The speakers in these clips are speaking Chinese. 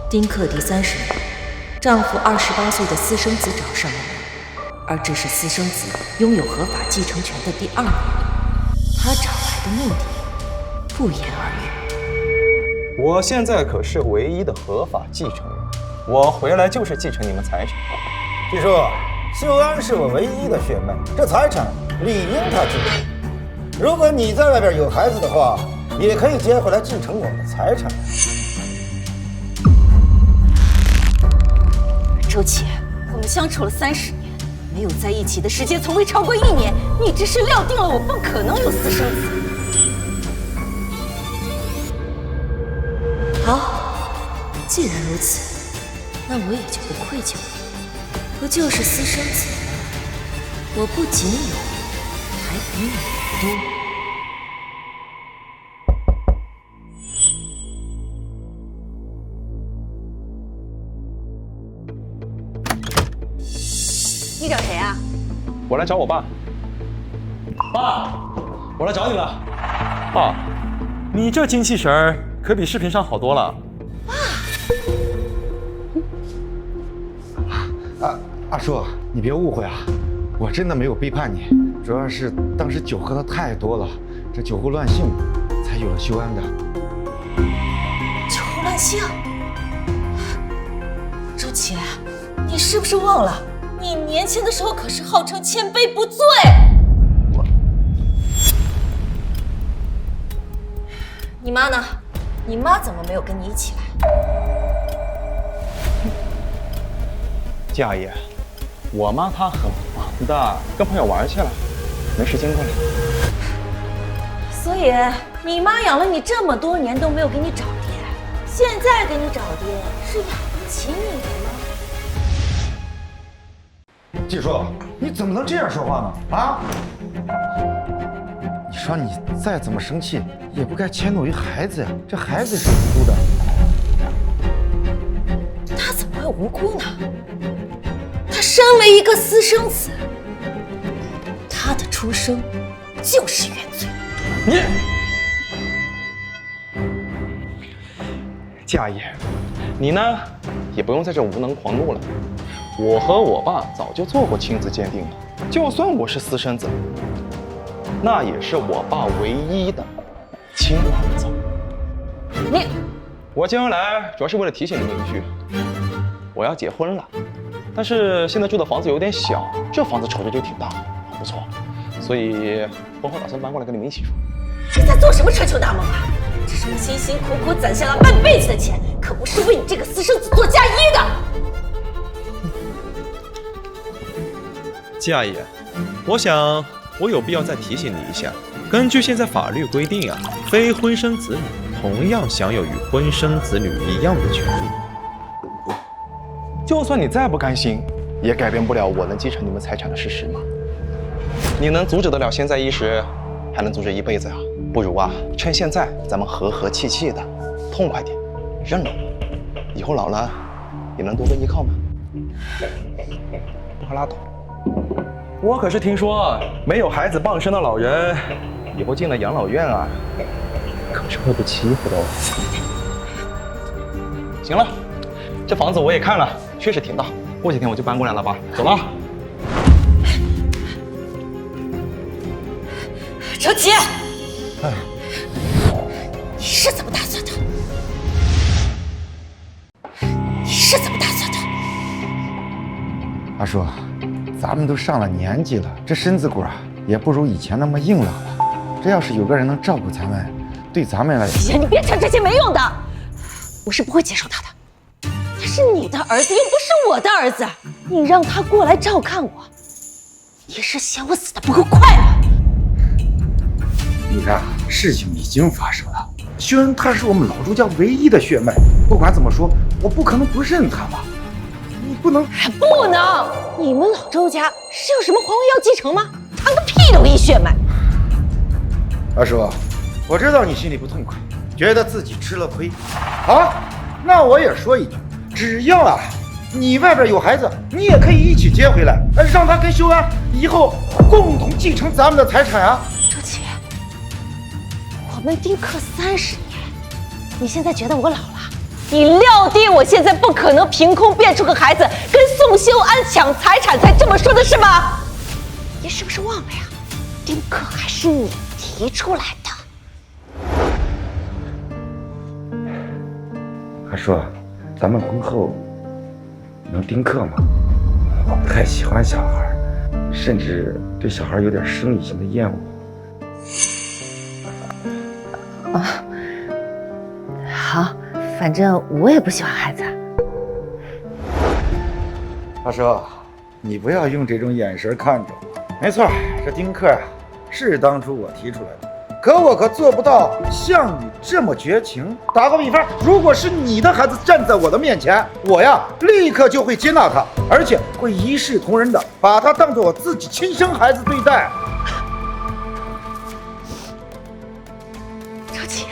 丁克第30年，丈夫28岁的私生子找上了门，而这是私生子拥有合法继承权的第2年。他找来的目的不言而喻。我现在可是唯一的合法继承人，我回来就是继承你们财产。据说秀安是我唯一的血脉，这财产理应她继承。如果你在外边有孩子的话，也可以接回来继承我的财产。周琦，我们相处了30年，没有在一起的时间从未超过1年，你只是料定了我不可能有私生子。好，既然如此，那我也就不愧疚了。不就是私生子吗？我不仅有，还比你多。你找谁啊？我来找我爸。爸，我来找你了。爸，你这精气神儿可比视频上好多了。阿叔，你别误会啊，我真的没有背叛你，主要是当时酒喝的太多了，这酒后乱性才有了秀安的。酒后乱性？周琦，你是不是忘了？你年轻的时候可是号称千杯不醉。你妈呢？你妈怎么没有跟你一起来？家爷，我妈她很忙的，跟朋友玩去了，没时间过来。所以你妈养了你这么多年都没有给你找爹，现在给你找爹是养不起你的吗？季叔，你怎么能这样说话呢？啊！你说你再怎么生气，也不该迁怒于孩子呀。这孩子是无辜的。他怎么会无辜呢？他身为一个私生子，他的出生就是原罪。家爷，你呢也不用在这无能狂怒了。我和我爸早就做过亲子鉴定了，就算我是私生子，那也是我爸唯一的亲儿子。我今天来主要是为了提醒你们一句，我要结婚了，但是现在住的房子有点小，这房子瞅着就挺大，不错，所以婚后打算搬过来跟你们一起住。你在做什么春秋大梦啊？这是我辛辛苦苦攒下了半辈子的钱，可不是为你这个私生子做嫁衣的。季阿姨，我想我有必要再提醒你一下，根据现在法律规定啊，非婚生子女同样享有与婚生子女一样的权利。就算你再不甘心，也改变不了我能继承你们财产的事实嘛。你能阻止得了现在一时，还能阻止一辈子啊？不如啊，趁现在咱们和和气气的，痛快点，认了我，以后老了也能多个依靠嘛。不好拉倒。我可是听说，没有孩子傍身的老人，以后进了养老院啊，可是会被欺负的哦。行了，这房子我也看了，确实挺大，过几天我就搬过来了吧。走了。周琦，你是怎么打算的？你是怎么打算的？阿叔，咱们都上了年纪了，这身子骨啊，也不如以前那么硬朗了。这要是有个人能照顾咱们，对咱们来说……哎呀，你别扯这些没用的，我是不会接受他的。他是你的儿子，又不是我的儿子，你让他过来照看我，你是嫌我死的不够快吗？你看，事情已经发生了。秀恩她是我们老周家唯一的血脉，不管怎么说，我不可能不认她吧？你不能，不能！你们老周家是有什么皇位要继承吗？谈个屁都一血脉！阿叔，我知道你心里不痛快，觉得自己吃了亏。好，那我也说一句，只要啊，你外边有孩子，你也可以一起接回来，让他跟秀安以后共同继承咱们的财产啊。周琦，我们丁克30年，你现在觉得我老了？你料定我现在不可能凭空变出个孩子跟宋修安抢财产才这么说的是吗？你是不是忘了呀？丁克还是你提出来的。阿叔，咱们婚后能丁克吗？我不太喜欢小孩，甚至对小孩有点生理性的厌恶。好，反正我也不喜欢孩子。阿叔，你不要用这种眼神看着我。没错，这丁克啊，是当初我提出来的，可我可做不到像你这么绝情。打个比方，如果是你的孩子站在我的面前，我呀立刻就会接纳他，而且会一视同仁的把他当做我自己亲生孩子对待。周琦，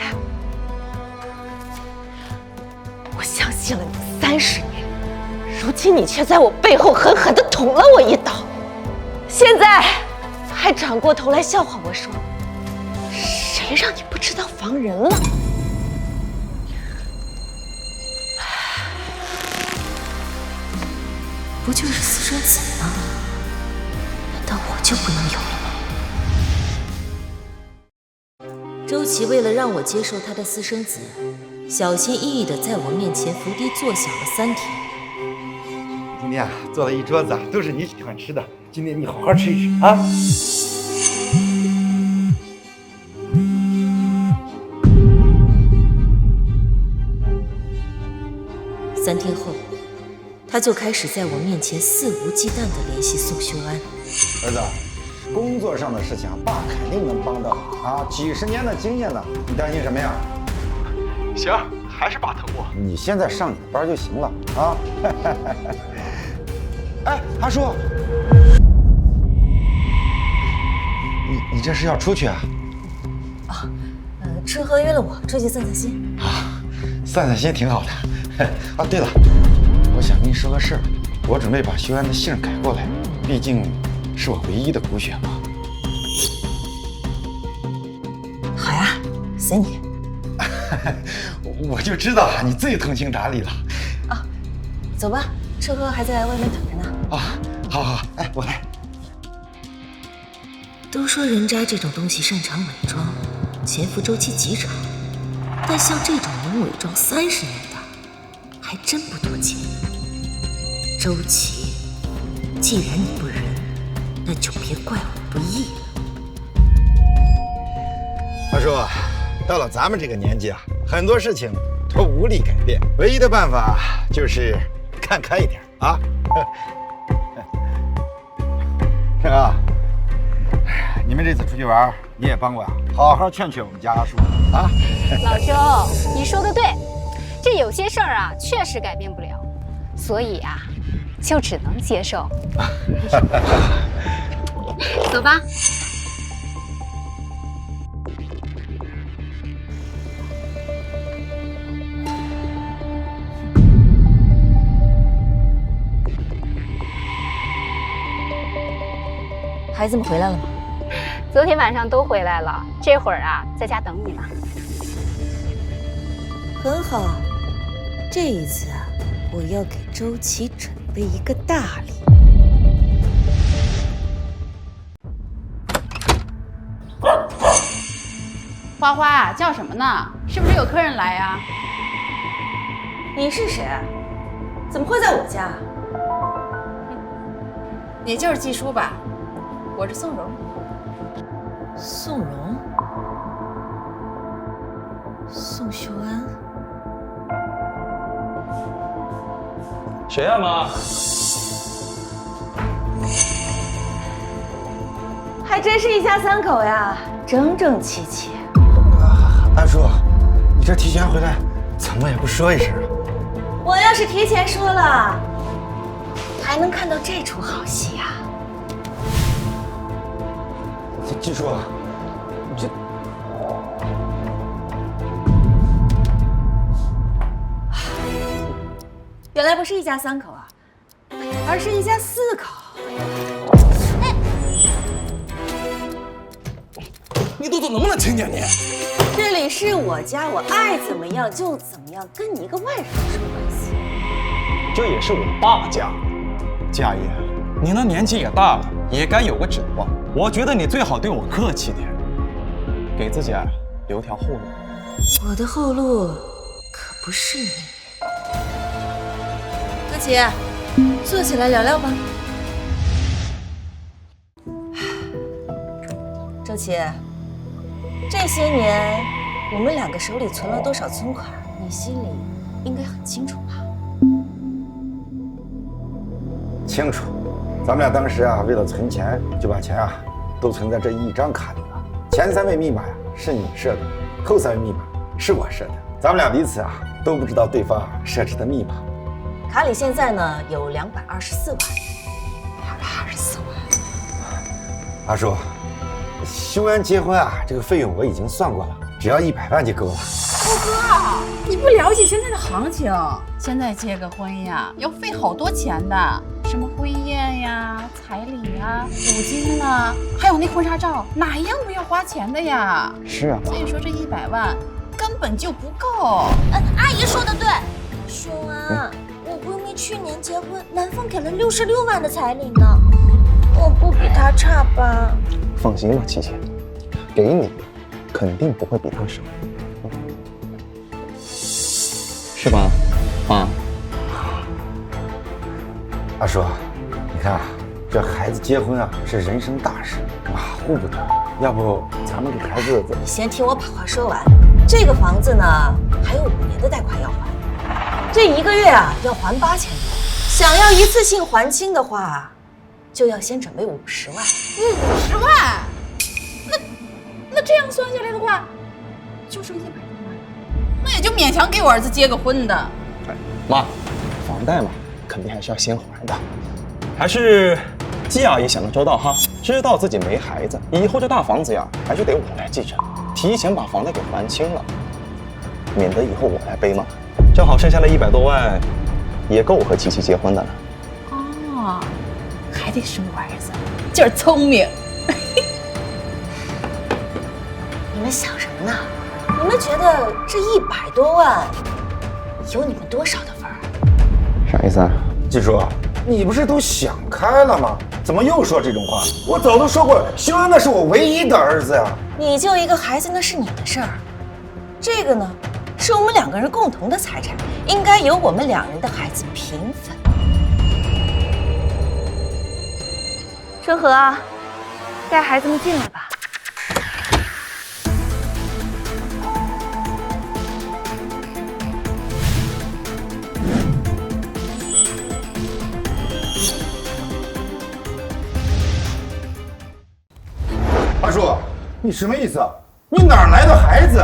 我相信了你30年，如今你却在我背后狠狠地捅了我一刀，现在还转过头来笑话我说，谁让你不知道防人了？不就是私生子吗？难道我就不能有了吗？周琦为了让我接受他的私生子，小心翼翼地在我面前伏低坐享了3天。今天啊，做了一桌子啊，都是你喜欢吃的，今天你好好吃一吃啊。3天后，他就开始在我面前肆无忌惮地联系宋修安。儿子，工作上的事情，爸肯定能帮到你啊！几十年的经验了，你担心什么呀？行，还是爸疼我。你现在上你的班就行了啊！哎，阿叔，你这是要出去啊？春和约了我出去散散心。啊，散散心挺好的。啊，对了，我想跟你说个事儿，我准备把修安的姓改过来，毕竟是我唯一的骨血嘛。好呀，随你。我就知道你最通情达理了。啊，走吧，车哥还在外面等着呢。啊，好好，哎，我来。都说人渣这种东西擅长伪装，潜伏周期极长，但像这种能伪装30年的，还真不多见。周琦，既然你不仁，那就别怪我不义了。他说，到了咱们这个年纪啊，很多事情都无力改变，唯一的办法就是看开一点啊。这个，你们这次出去玩，你也帮我呀，好好劝劝我们家阿叔啊。老兄，你说的对，这有些事儿啊，确实改变不了，所以啊，就只能接受。走吧。孩子们回来了吗？昨天晚上都回来了，这会儿啊，在家等你呢。很好，这一次啊，我要给周琦准备一个大礼。花花叫什么呢？是不是有客人来呀？你是谁？怎么会在我家？你就是季叔吧？我是宋荣。宋荣，宋秀安，谁呀，妈？还真是一家3口呀，整整齐齐。安叔，你这提前回来，怎么也不说一声啊？我要是提前说了，还能看到这出好戏呀？季叔，这原来不是一家3口啊，而是一家4口。你动作能不能轻点你？这里是我家，我爱怎么样就怎么样，跟你一个外人有什么关系？这也是我爸家。家爷，你那年纪也大了，也该有个指望。我觉得你最好对我客气点，给自己留条后路。我的后路可不是你。歌琪，坐起来聊聊吧。周琪，这些年我们两个手里存了多少存款，你心里应该很清楚吧？清楚，咱们俩当时为了存钱，就把钱都存在这一张卡里了。前3位密码是你设的，后3位密码是我设的。咱们俩彼此都不知道对方设置的密码。卡里现在呢有224万。224万。阿叔，修安结婚这个费用我已经算过了，只要100万就够了。哥，你不了解现在的行情，现在结个婚呀要费好多钱的，什么婚宴呀、彩礼呀、礼金啊，还有那婚纱照，哪一样不要花钱的呀？是啊，所以说这100万根本就不够。阿姨说的对，秀安，我闺蜜去年结婚，男方给了66万的彩礼呢，我不比她差吧？放心吧，琪琪，给你肯定不会比他少，是吧，爸？阿叔，你看这孩子结婚是人生大事，马虎不得。要不咱们给孩子……你先听我把话说完。这个房子呢，还有5年的贷款要还，这1个月要还8000多。想要一次性还清的话，就要先准备50万。50万？那这样算下来的话，就剩100多万，那也就勉强给我儿子结个婚的。妈，房贷嘛，肯定还是要先还的。还是季阿姨想得周到哈，知道自己没孩子，以后这大房子还是得我来继承，提前把房贷给还清了，免得以后我来背嘛。正好剩下的100多万，也够我和琪琪结婚的了。哦，还得是我儿子，劲儿聪明。你们想什么呢？你们觉得这100多万有你们多少的份儿？啥意思啊？季叔，你不是都想开了吗？怎么又说这种话？我早都说过，修安那是我唯一的儿子呀。你就一个孩子，那是你的事儿。这个呢，是我们2个人共同的财产，应该由我们2人的孩子平分。春和，带孩子们进来吧。阿叔，你什么意思？你哪来的孩子？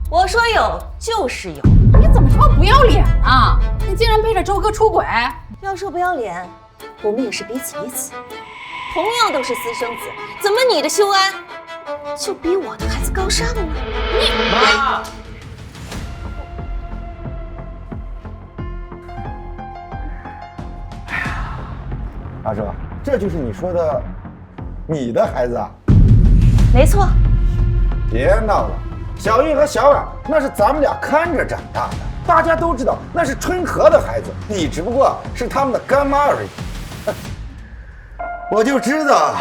我说有就是有。你怎么这么不要脸啊？你竟然背着周哥出轨！要说不要脸，我们也是彼此，同样都是私生子，怎么你的修安就比我的孩子高尚呢？妈，阿叔，这就是你说的你的孩子啊？没错。别闹了，小玉和小婉那是咱们俩看着长大的，大家都知道那是春和的孩子，你只不过是他们的干妈而已。我就知道，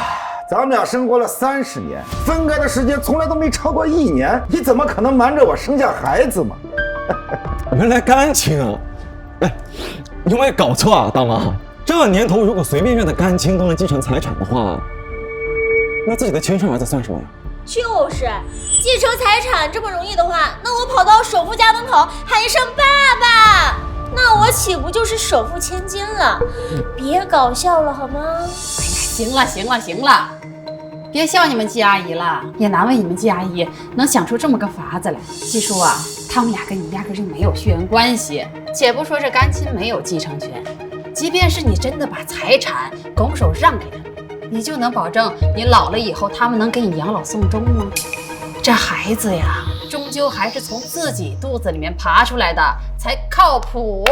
咱们俩生活了30年，分开的时间从来都没超过1年，你怎么可能瞒着我生下孩子嘛？原来感情啊！哎，有没有搞错啊，大妈？这年头如果随便的干亲都能继承财产的话，那自己的亲生儿子算什么呀？就是，继承财产这么容易的话，那我跑到首富家门口喊一声爸爸，那我岂不就是首富千金了？别搞笑了好吗？行了，别笑你们季阿姨了，也难为你们季阿姨能想出这么个法子来。季叔啊，他们俩跟你压根就没有血缘关系，且不说这干亲没有继承权，即便是你真的把财产拱手让给他们，你就能保证你老了以后他们能给你养老送终吗？这孩子呀，终究还是从自己肚子里面爬出来的才靠谱。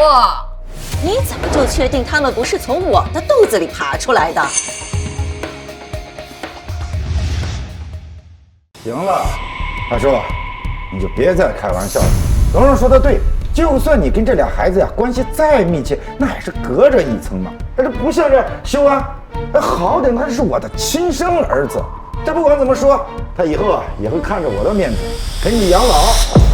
你怎么就确定他们不是从我的肚子里爬出来的？行了，大叔，你就别再开玩笑了。蓉蓉说的对，就算你跟这俩孩子呀关系再密切，那也是隔着一层嘛。但是不像这修安，好歹他是我的亲生儿子。这不管怎么说，他以后啊也会看着我的面子给你养老。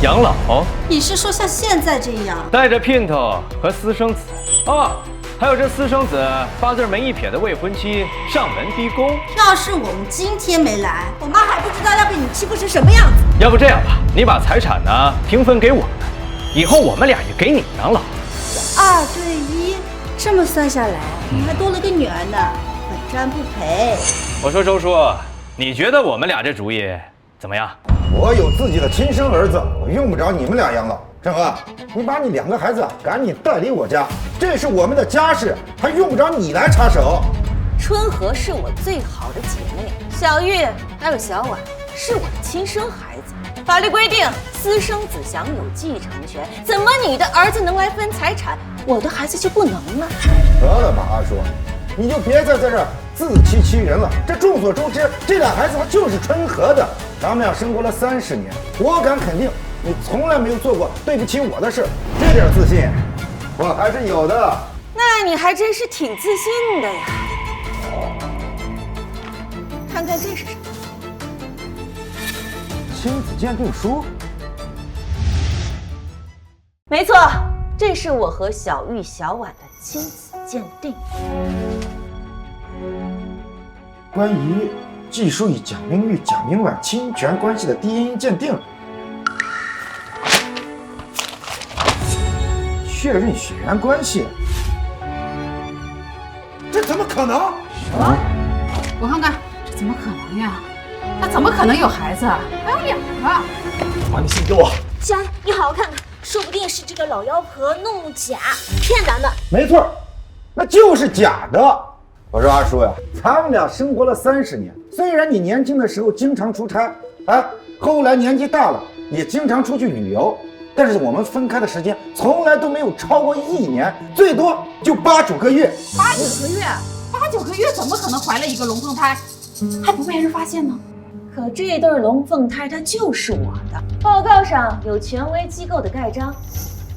养老？你是说像现在这样，带着姘头和私生子哦，还有这私生子八字没一撇的未婚妻上门逼宫。要是我们今天没来，我妈还不知道要被你欺负成什么样子。要不这样吧，你把财产呢平分给我们，以后我们俩也给你养老。2对1，这么算下来，你还多了个女儿呢，本占不赔。我说周叔，你觉得我们俩这主意怎么样？我有自己的亲生儿子，我用不着你们俩养老。郑和，你把你2个孩子赶紧带离我家，这是我们的家事，还用不着你来插手。春和是我最好的姐妹，小玉还有小婉是我的亲生孩子。法律规定，私生子享有继承权，怎么你的儿子能来分财产，我的孩子就不能呢？得了吧，阿叔，你就别再在这儿自欺欺人了。这众所周知，这俩孩子他就是春和的。咱们俩生活了30年，我敢肯定，你从来没有做过对不起我的事。这点自信，我还是有的。那你还真是挺自信的呀。看看这是什么？亲子鉴定书。没错，这是我和小玉、小婉的亲子鉴定。关于技术与蒋明玉、蒋明婉侵权关系的 DNA 鉴定，确认血缘关系，这怎么可能？啊！我看看，这怎么可能呀？他怎么可能有孩子？还有2个！把你信给我。小安，你好好看看，说不定是这个老妖婆弄假骗咱们。没错，那就是假的。我说阿叔呀，咱们俩生活了30年，虽然你年轻的时候经常出差，后来年纪大了也经常出去旅游，但是我们分开的时间从来都没有超过1年，最多就8、9个月。8、9个月，8、9个月怎么可能怀了一个龙凤胎，还不被人发现呢？可这对龙凤胎它就是我的，报告上有权威机构的盖章，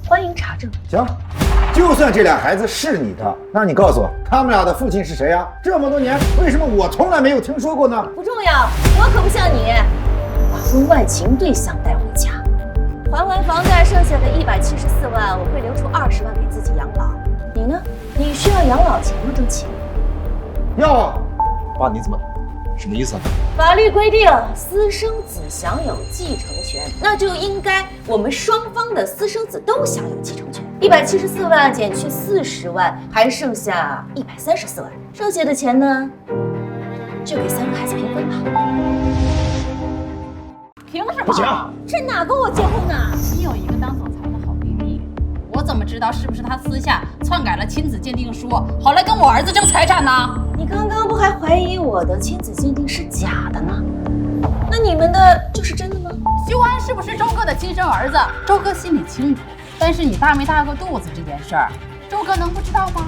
欢迎查证。行，就算这俩孩子是你的，那你告诉我，他们俩的父亲是谁呀？这么多年，为什么我从来没有听说过呢？不重要，我可不像你，把婚外情对象带回家，还完房贷剩下的174万，我会留出20万给自己养老。你呢？你需要养老钱吗，周琦？要啊。爸，你怎么？什么意思啊？法律规定，私生子享有继承权，那就应该我们双方的私生子都享有继承权。174万减去40万，还剩下134万，剩下的钱呢，就给3个孩子平分吧。凭什么？不行，这哪跟我结婚呢？你有一个当总裁的好闺蜜，我怎么知道是不是她私下篡改了亲子鉴定书，好来跟我儿子争财产呢？你刚刚不还怀疑我的亲子鉴定是假的呢？那你们的就是真的吗？修安是不是周哥的亲生儿子？周哥心里清楚，但是你大没大过肚子这件事儿，周哥能不知道吗？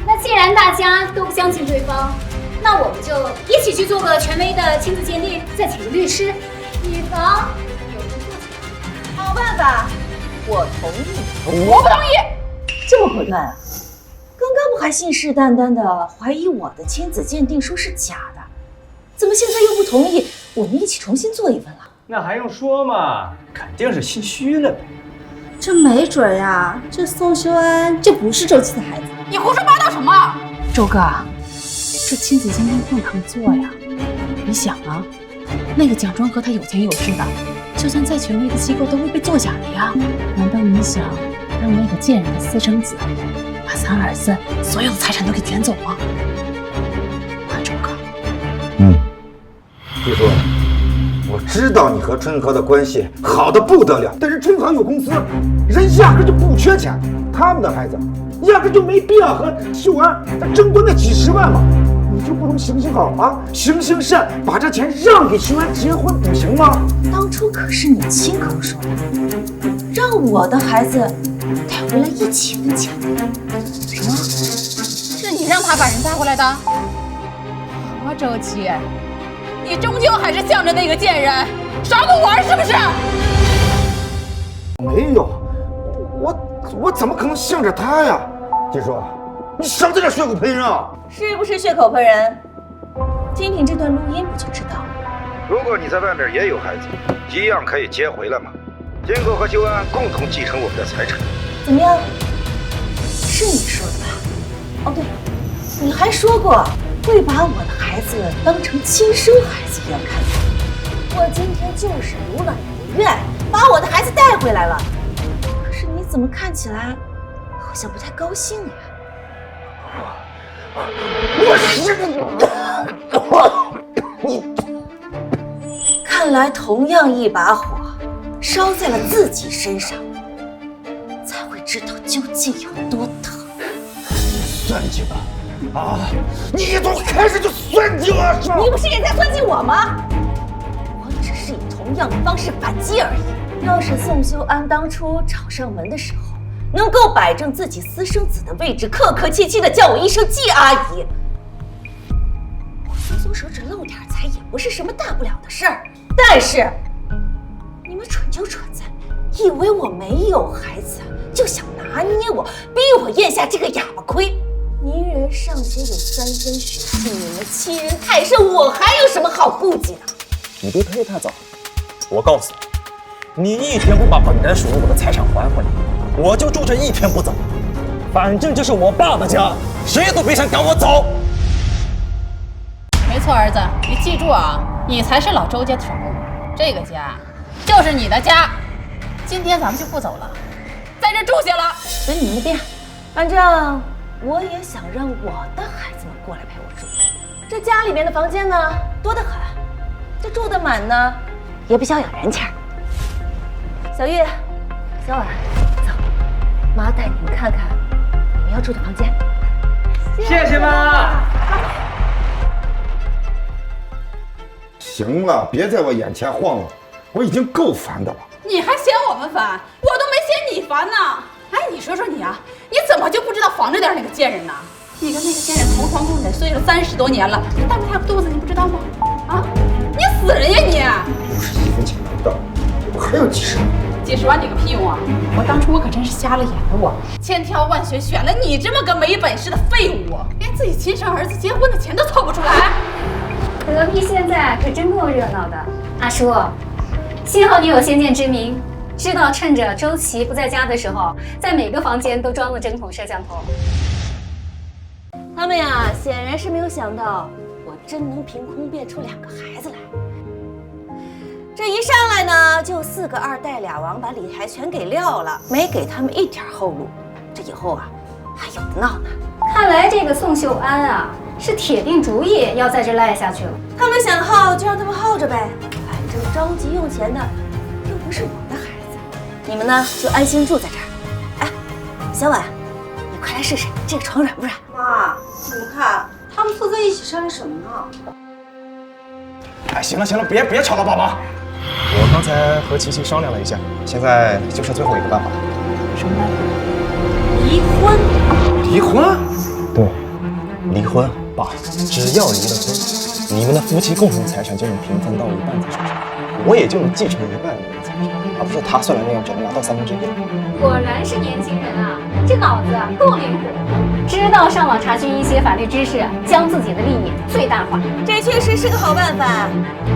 那既然大家都不相信对方，那我们就一起去做个权威的亲子鉴定，再请个律师，以防有人作假。好办法，我同意。我不同意。这么果断啊？刚刚不还信誓旦旦的怀疑我的亲子鉴定书是假的，怎么现在又不同意我们一起重新做一份了？那还用说吗？肯定是心虚了呗。这没准呀，这宋修安就不是周琦的孩子。你胡说八道什么？周哥，这亲子鉴定不能做呀。你想啊，那个蒋庄和他有钱有势的，就算再权威的机构都会被作假的呀。难道你想让那个贱人的私生子把3儿子所有的财产都给卷走吗？啊，周哥。据说，我知道你和春和的关系好的不得了，但是春和有公司，人压根就不缺钱，他们的孩子压根就没必要和秀安争夺那几10万嘛。你就不能行行好啊，行行善，把这钱让给秀安结婚不行吗？当初可是你亲口说的，让我的孩子带回来一起分钱。什么？是你让他把人带回来的？好啊，周琦，你终究还是向着那个贱人，耍我玩是不是？没有，我怎么可能向着他呀？金叔，你少在这血口喷人啊！是不是血口喷人？听听这段录音不就知道了。如果你在外面也有孩子，一样可以接回来嘛。金哥和修安共同继承我们的财产。怎么样？是你说的吧？哦对，你还说过会把我的孩子当成亲生孩子一样看待。我今天就是如了你的愿，把我的孩子带回来了。可是你怎么看起来好像不太高兴呀？看来同样一把火烧在了自己身上，才会知道究竟有多疼。算计我啊！你从开始就算计我是吧？你不是也在算计我吗？我只是以同样的方式反击而已。要是宋修安当初找上门的时候，能够摆正自己私生子的位置，客客气气的叫我一声季阿姨，我松松手指露点财也不是什么大不了的事儿。但是你们蠢就蠢在以为我没有孩子，就想拿捏我，逼我咽下这个哑巴亏。泥人尚且有3分血气，你们欺人太甚，我还有什么好顾忌的？你别推得太早。我告诉你，你一天不把本该属于我的财产还回来，我就住这一天不走。反正这是我爸的家，谁都别想赶我走。没错，儿子，你记住啊，你才是老周家的首，这个家就是你的家。今天咱们就不走了，在这住下了。随你们便，反正我也想让我的孩子们过来陪我住。这家里面的房间呢，多得很，这住得满呢，也比较有人气儿。小玉、小婉，走，妈带你们看看你们要住的房间。谢谢妈。行了，别在我眼前晃了，我已经够烦的了。你还嫌我们烦？我都没嫌你烦呢。哎，你说说你啊，你怎么就不知道防着点那个贱人呢？你跟那个贱人同床共枕睡了30多年了，他大不大个肚子你不知道吗？啊，你死人呀你！51分钱不到，我还有几十万。几十万你个屁用啊！我当初我可真是瞎了眼了，我千挑万选选了你这么个没本事的废物，连自己亲生儿子结婚的钱都凑不出来。隔壁现在可真够热闹的。阿叔，幸好你有先见之明，知道趁着周琦不在家的时候，在每个房间都装了针孔摄像头。他们呀，显然是没有想到我真能凭空变出2个孩子来。这一上来呢，就4个2代2王把李台全给撂了，没给他们一点后路。这以后啊，还有的闹呢。看来这个宋秀安啊，是铁定主意要在这赖下去了。他们想耗就让他们耗着呗，反正着急用钱的又不是我的孩子。你们呢就安心住在这儿。哎，小婉，你快来试试这个床软不软？妈，你们看他们坐在一起商量什么呢？哎，行了行了，别吵了，爸妈。我刚才和琪琪商量了一下，现在就剩最后一个办法了。什么办法？离婚。离婚？对，离婚。爸，只要离了婚，你们的夫妻共同财产就能平分到1半在手上，我也就能继承1半你们的财产，而不是他算的那样只能拿到1/3。果然是年轻人啊，这脑子够灵活，知道上网查询一些法律知识，将自己的利益最大化。这确实是个好办法，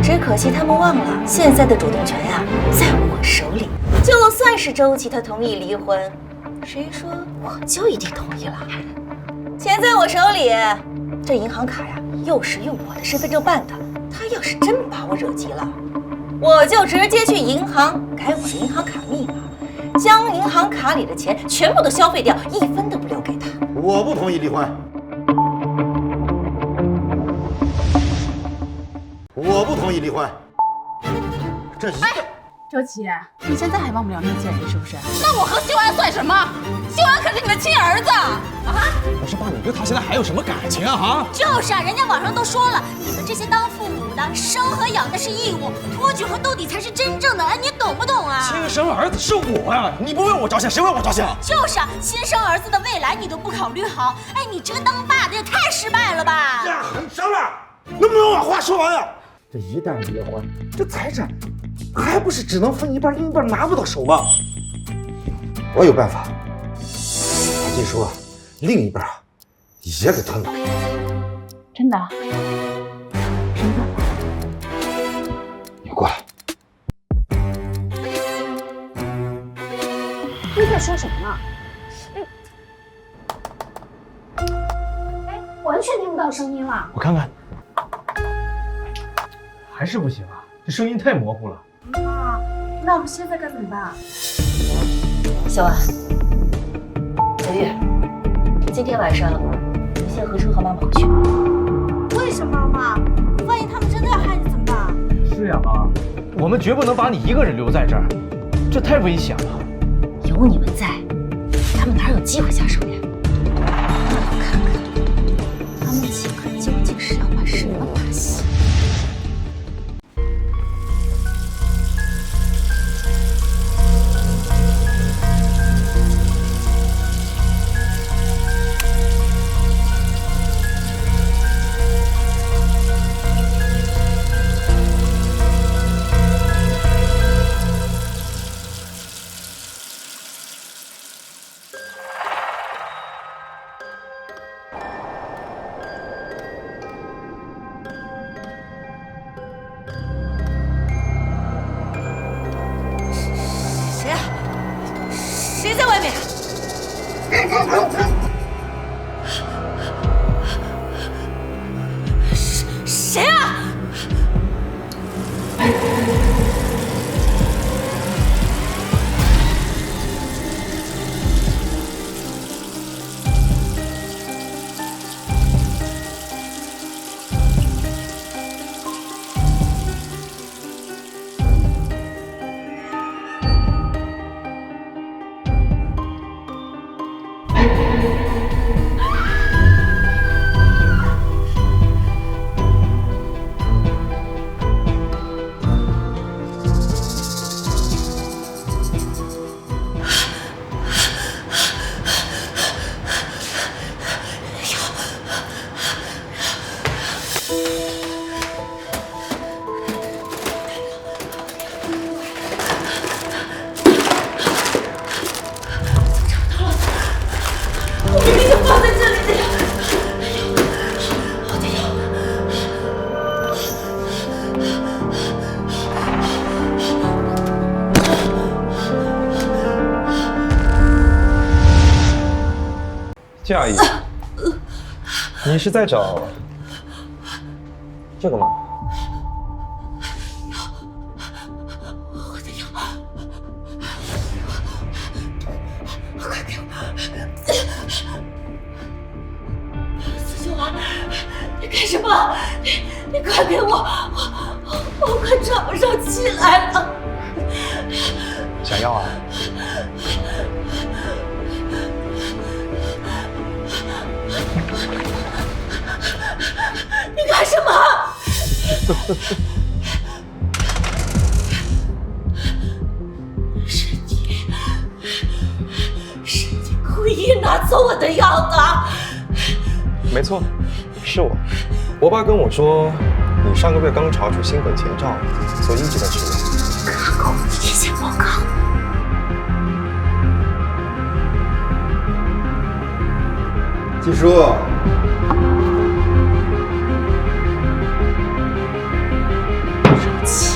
只可惜他们忘了，现在的主动权呀在我手里。就算是周琦他同意离婚，谁说我就一定同意了？钱在我手里，这银行卡呀又是用我的身份证办的，他要是真把我惹急了，我就直接去银行改我的银行卡密码，将银行卡里的钱全部都消费掉，1分都不留给他。我不同意离婚。我不同意离婚。这一个。周琦，你现在还忘不了那个贱人是不是？那我和秀安算什么？秀安可是你的亲儿子啊！可是爸，你对他现在还有什么感情啊？哈，就是啊，人家网上都说了，你们这些当父母的，生和养的是义务，托举和斗底才是真正的。哎，你懂不懂啊？亲生儿子是我呀，你不为我着想，谁为我着想？就是啊，亲生儿子的未来你都不考虑好，哎，你这个当爸的也太失败了吧！呀，很伤了，能不能把话说完呀？这一旦离婚，这财产还不是只能分一半，另一半拿不到手吗？我有办法，把季叔另一半也给吞了。真的？什么办法？你过来。你在说什么呢？完全听不到声音了。我看看，还是不行啊，这声音太模糊了。妈，那我们现在该怎么办？小婉，小玉，今天晚上你先和车和妈妈回去。为什么妈？万一他们真的要害你怎么办？是呀，妈，我们绝不能把你一个人留在这儿，这太危险了。有你们在，他们哪有机会下手呀？我看看他们几个究竟是要玩什么把戏。谁在外面？谁啊？夏姨，你是在找这个吗？我的药，快给我！司秀兰，你干什么？你快给我！我快喘不上气来了。想要啊？你干什么？是你故意拿走我的药的。没错，是我。我爸跟我说，你上个月刚查出心梗前兆，所以一直在吃药。看过我的体检报告。季叔，若琪，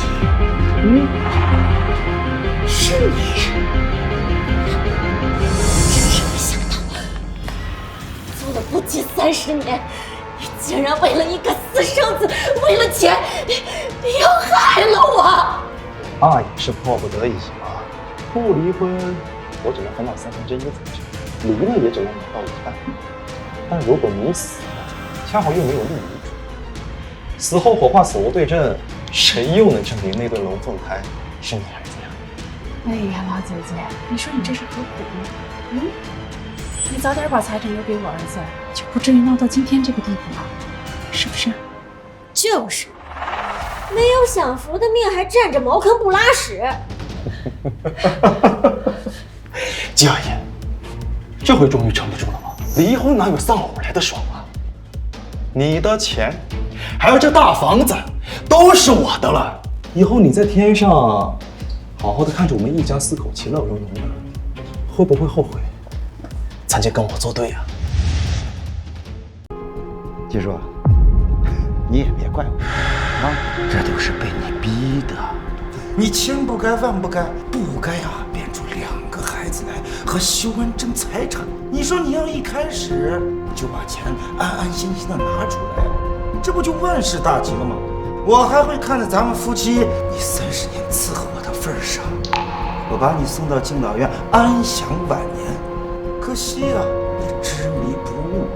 是你！真是没想到，做了不及30年，你竟然为了一个私生子，为了钱，你要害了我！爸也是迫不得已嘛，不离婚，我只能分到1/3财产，离了也只能拿到1半。但如果你死了，恰好又没有立遗嘱，死后火化死无对证，谁又能证明那对龙凤胎是你孩子呀？哎呀，老姐姐，你说你这是何苦呢？你早点把财产留给我儿子，就不至于闹到今天这个地步了，是不是？就是，没有享福的命，还占着茅坑不拉屎。季阿姨，这回终于撑不住了吗？离婚哪有丧偶来的爽啊！你的钱，还有这大房子，都是我的了。以后你在天上好好的看着我们一家4口其乐融融的，会不会后悔曾经跟我作对啊？季叔，你也别怪我啊，这都是被你逼的。你千不该万不该，不该啊变出2个孩子来和修恩争财产。你说你要一开始就把钱安安心心的拿出来，这不就万事大吉了吗？我还会看在咱们夫妻你30年伺候我的份上，我把你送到敬老院安享晚年。可惜啊，你执迷不悟，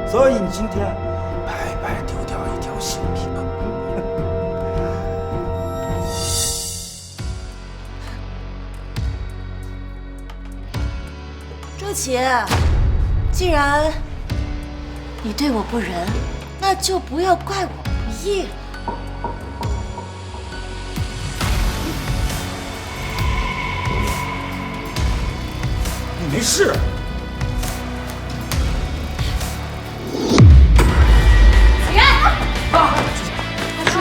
所以你今天白白丢掉一条性命。周琦，既然你对我不仁，那就不要怪我不义了。你没事？子然，大叔，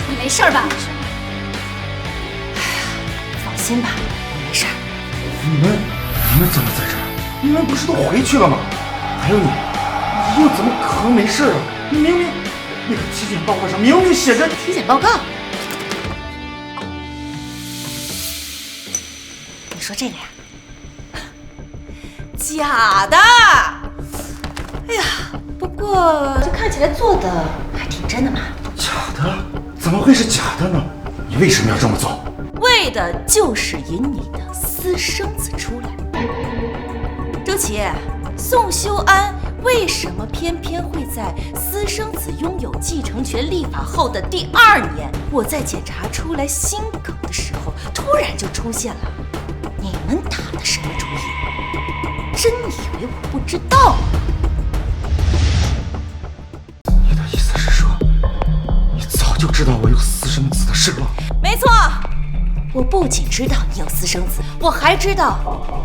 你没事吧？放心吧，我没事。你们怎么在这儿？你们不是都回去了吗？还有你又怎么可能没事啊？你明明那个体检报告上明明写着体检报告。你说这个呀？假的。哎呀，不过这看起来做的还挺真的嘛。假的？怎么会是假的呢？你为什么要这么做？为的就是引你的私生子出来。周琦，宋修安为什么偏偏会在私生子拥有继承权立法后的第2年，我在检查出来心梗的时候，突然就出现了？你们打的什么主意？真以为我不知道吗？你的意思是说，你早就知道我有私生子的事了？没错，我不仅知道你有私生子，我还知道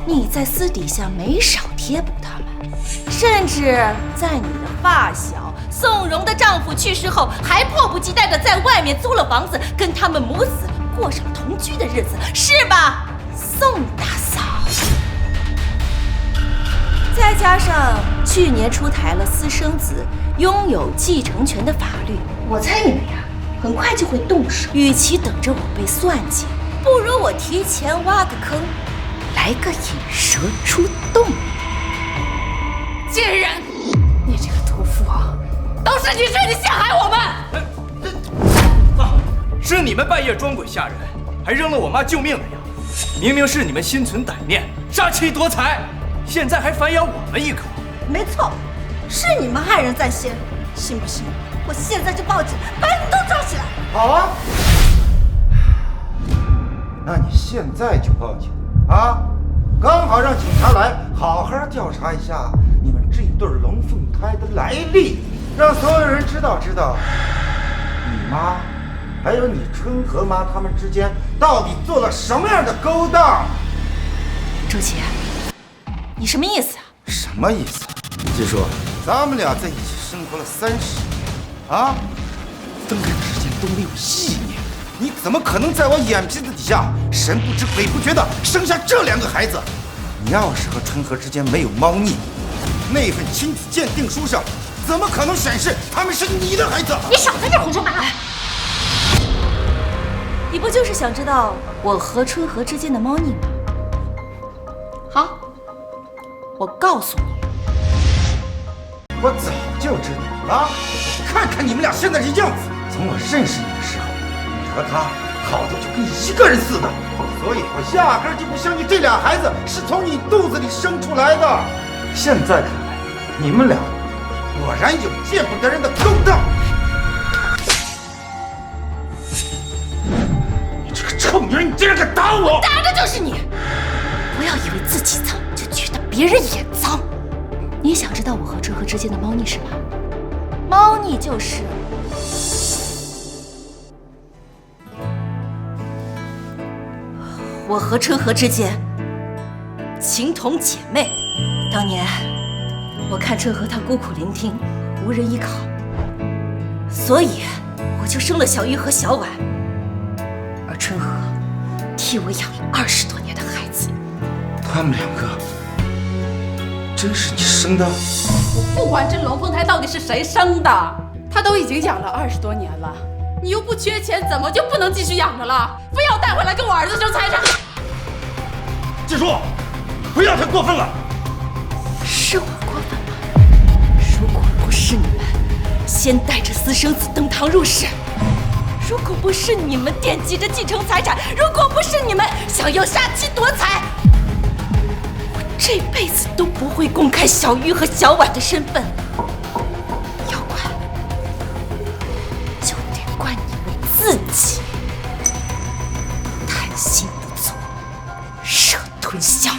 你在私底下没少贴补他们，甚至在你的发小宋荣的丈夫去世后，还迫不及待地在外面租了房子，跟他们母子过上同居的日子，是吧，宋大嫂？再加上去年出台了私生子拥有继承权的法律，我猜你们呀，很快就会动手。与其等着我被算计，不如我提前挖个坑，来个引蛇出洞。贱人，你这个屠夫啊，都是你设计陷害我们！是你们半夜装鬼吓人，还扔了我妈救命的药。明明是你们心存歹念，杀妻夺财，现在还反咬我们一口。没错，是你们害人在先，信不信我现在就报警，把你们都抓起来？好啊，那你现在就报警啊！刚好让警察来好好调查一下你们这对龙凤胎的来历，让所有人知道你妈还有你春和妈他们之间到底做了什么样的勾当。周琦，你什么意思啊？什么意思？季叔，咱们俩在一起生活了30年啊，分开的时间都没有1年，你怎么可能在我眼皮子底下神不知鬼不觉的生下这2个孩子？你要是和春和之间没有猫腻，那份亲子鉴定书上怎么可能显示他们是你的孩子？你少在这胡说八道！你不就是想知道我和春和之间的猫腻吗？好，我告诉你，我早就知道了。看看你们俩现在这样子，从我认识你的时候，你和他好的就跟一个人似的，所以我压根就不相信这俩孩子是从你肚子里生出来的。现在看来，你们俩果然有见不得人的勾当。你这个臭女人，你竟然敢打我！打的就是你！不要以为自己脏就觉得别人也脏。你想知道我和春和之间的猫腻是吗？猫腻就是我和春和之间情同姐妹。当年我看春和她孤苦伶仃，无人依靠，所以我我就生了小玉和小婉，而春和替我养了20多年的孩子。他们2个真是你生的？我不管这龙凤胎到底是谁生的，他都已经养了20多年了，你又不缺钱，怎么就不能继续养着了？非要带回来跟我儿子争财产？季叔，不要太过分了。是我过分了？如果不是你们先带着私生子登堂入室，如果不是你们惦记着继承财产，如果不是你们想要杀妻夺财，我这辈子都不会公开小玉和小婉的身份。要怪，就得怪你们自己，贪心不足，蛇吞象。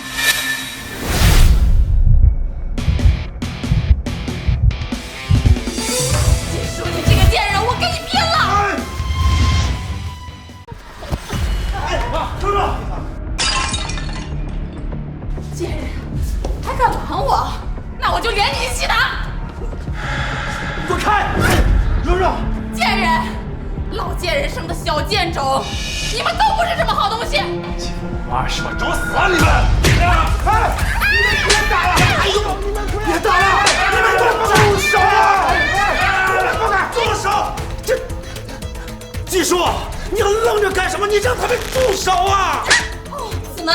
贱人，还敢瞒我，那我就连你一起打！滚开！蓉蓉，贱人，老贱人生的小贱种，你们都不是什么好东西！欺负我妈是吧？找死啊你们！哎，你们别打了！哎呦，你们别打了！你们给我住手啊！不敢住手！这季叔，你愣着干什么？你让他们住手啊！怎么，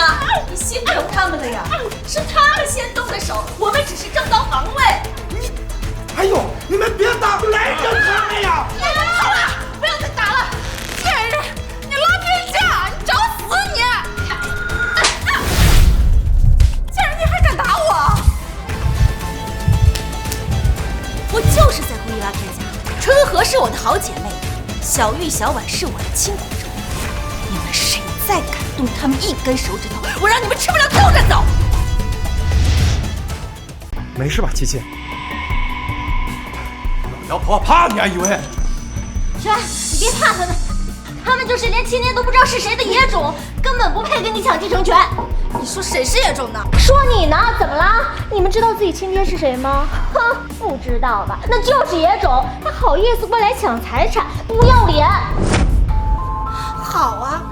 你心疼他们了呀？是他们先动的手，我们只是正当防卫。哎呦，你们别打，来着他们呀！好了，不要再打了！贱人，你拉偏架，你找死你！贱人，你还敢打我？我就是在故意拉偏架。春和是我的好姐妹，小玉、小婉是我的亲骨肉。你们谁再敢动他们一根手指头，我让你们吃不了兜着走！没事吧，七七？老婆怕你还以为？轩，你别怕他们，他们就是连亲爹都不知道是谁的野种，根本不配跟你抢继承权。你说谁是野种呢？说你呢？怎么了？你们知道自己亲爹是谁吗？哼，不知道吧？那就是野种，他好意思过来抢财产，不要脸！好啊，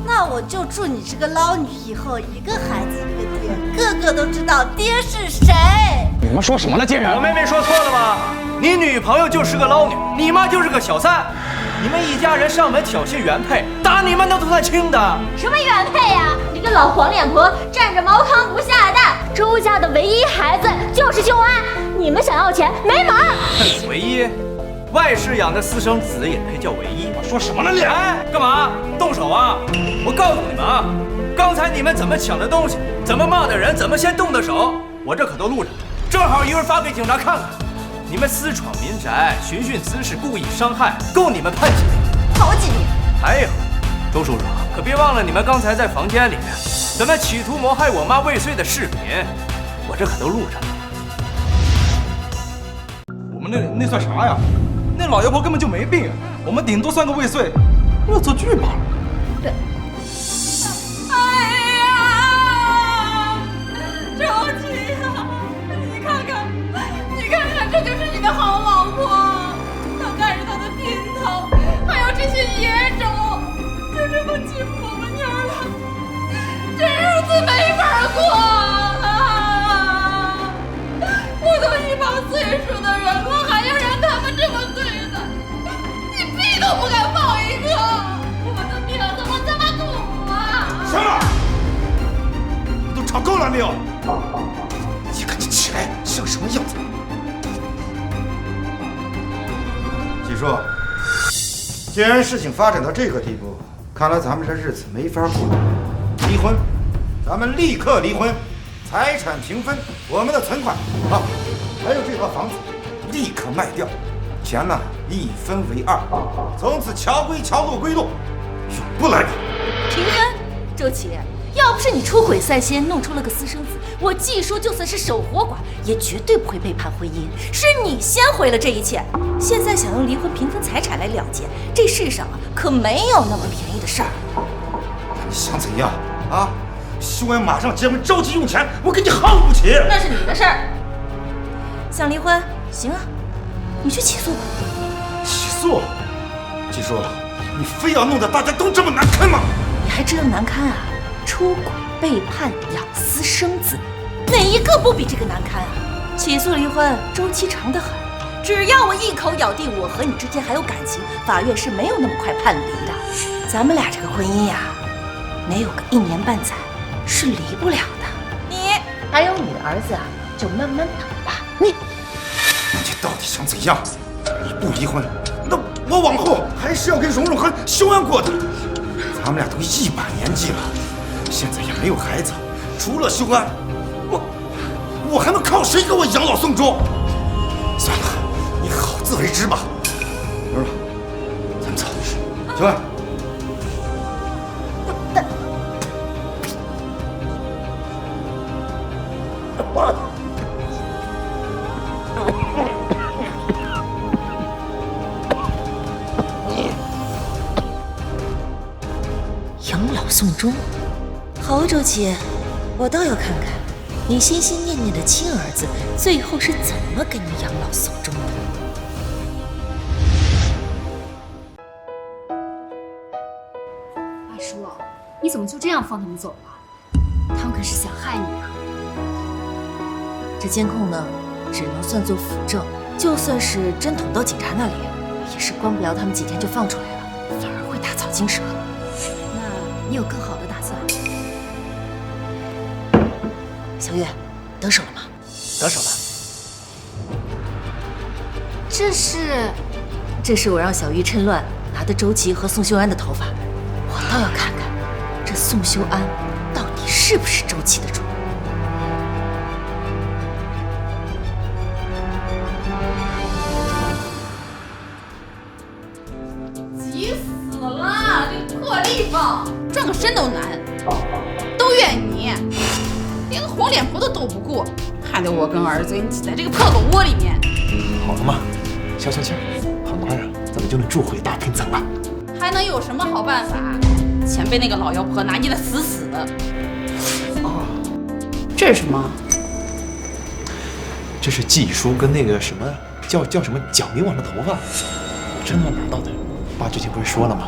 那我就祝你这个捞女以后一个孩子一个爹，个个都知道爹是谁。你们说什么呢，贱人？我妹妹说错了吗？你女朋友就是个捞女，你妈就是个小三，你们一家人上门挑衅原配，打你们那都算轻的。什么原配呀？你个老黄脸婆，占着茅坑不下蛋！周家的唯一孩子就是秀安，你们想要钱没门儿！唯一，外室养的私生子也配叫唯一？我说什么呢你？哎，干嘛？动手啊！我告诉你们啊，刚才你们怎么抢的东西，怎么骂的人，怎么先动的手，我这可都录着，正好一会儿发给警察看看。你们私闯民宅，寻衅滋事，故意伤害，够你们判几年？好几年。还有，周叔叔，可别忘了你们刚才在房间里面怎么企图谋害我妈未遂的视频，我这可都录着呢。我们那算啥呀？那老妖婆根本就没病，我们顶多算个未遂，恶作剧罢了。对。哎呀，周琦呀，你看看。这就是你的好老婆，她看着她的姘头，还有这些野种，就这么欺负我们娘俩，这日子没法过啊！我都一把岁数的人了，还要让他们这么对待，你屁都不敢放一个，我的命怎么这么苦啊！行了，都吵够了没有？你赶紧起来，像什么样子？季叔，既然事情发展到这个地步，看来咱们这日子没法过。离婚，咱们立刻离婚，财产平分，我们的存款啊，还有这套房子，立刻卖掉，钱呢一分为2，从此桥归桥，路归路，永不来往。平分，周琦，要不是你出轨在先，弄出了个私生子，我季叔就算是守活寡，也绝对不会背叛婚姻。是你先毁了这一切，现在想用离婚平分财产来了结，这世上啊可没有那么便宜的事儿。那你想怎样啊？秀安马上结婚，着急用钱，我跟你耗不起。那是你的事儿。想离婚，行啊，你去起诉吧。起诉？季叔，你非要弄得大家都这么难堪吗？你还知道难堪啊？出轨、背叛、养私生子，哪一个不比这个难堪啊？起诉离婚周期长得很，只要我一口咬定我和你之间还有感情，法院是没有那么快判离的。咱们俩这个婚姻呀，没有个1年半载是离不了的。你还有你的儿子啊，就慢慢等吧。你到底想怎样？你不离婚，那我往后还是要跟蓉蓉和修安过的。咱们俩都一把年纪了，现在也没有孩子，除了修安，我还能靠谁给我养老送终？算了，你好自为之吧。蓉蓉，咱们走。修安。养老送终，好周琦，我倒要看看你心心念念的亲儿子最后是怎么给你养老送终的。大叔，你怎么就这样放他们走了？他们可是想害你啊！这监控呢，只能算作辅证，就算是真捅到警察那里，也是关不了他们几天就放出来了，反而会打草惊蛇。那你有更好的打算？小月，得手了吗？得手了。这是我让小玉趁乱拿的周琦和宋修安的头发，我倒要看看这宋修安到底是不是周琦的主。急死了！这破地方，转个身都难，都怨你，连个黄脸婆都斗不过，害得我跟儿子给你挤在这个破狗窝里面。好了嘛，消消气儿，很快啊，咱们就能住回大平层了。还能有什么好办法？钱被那个老妖婆拿捏得死死的。哦，这是什么？这是季叔跟那个什么叫什么蒋明王的头发，真的拿到的。爸之前不是说了吗？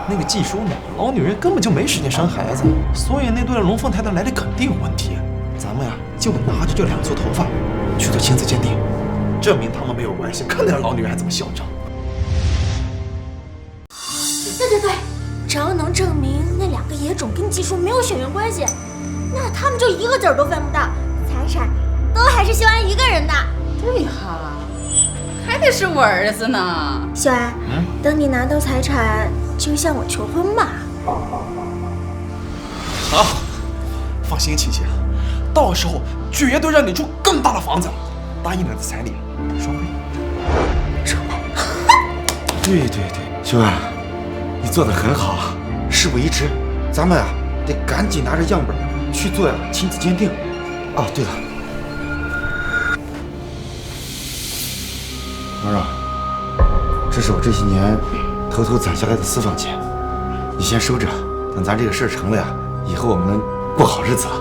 那个季叔呢，老女人根本就没时间生孩子，所以那对龙凤胎的来历肯定有问题。咱们呀，就拿着这2撮头发去做亲子鉴定，证明他们没有关系，看那老女人还这么嚣张。对，只要能证明那2个野种跟季叔没有血缘关系，那他们就一个子儿都分不到，财产都还是修安一个人的。对哈，还得是我儿子呢。修安，等你拿到财产，就向我求婚嘛。好，放心，琪琪，到时候绝对让你住更大的房子，答应你的彩礼双倍。双倍。对，修安，你做得很好，事不宜迟，咱们啊得赶紧拿着样本去做亲子鉴定。哦，对了，蓉蓉，这是我这些年偷偷攒下来的私房钱，你先收着，等咱这个事儿成了呀，以后我们能过好日子了。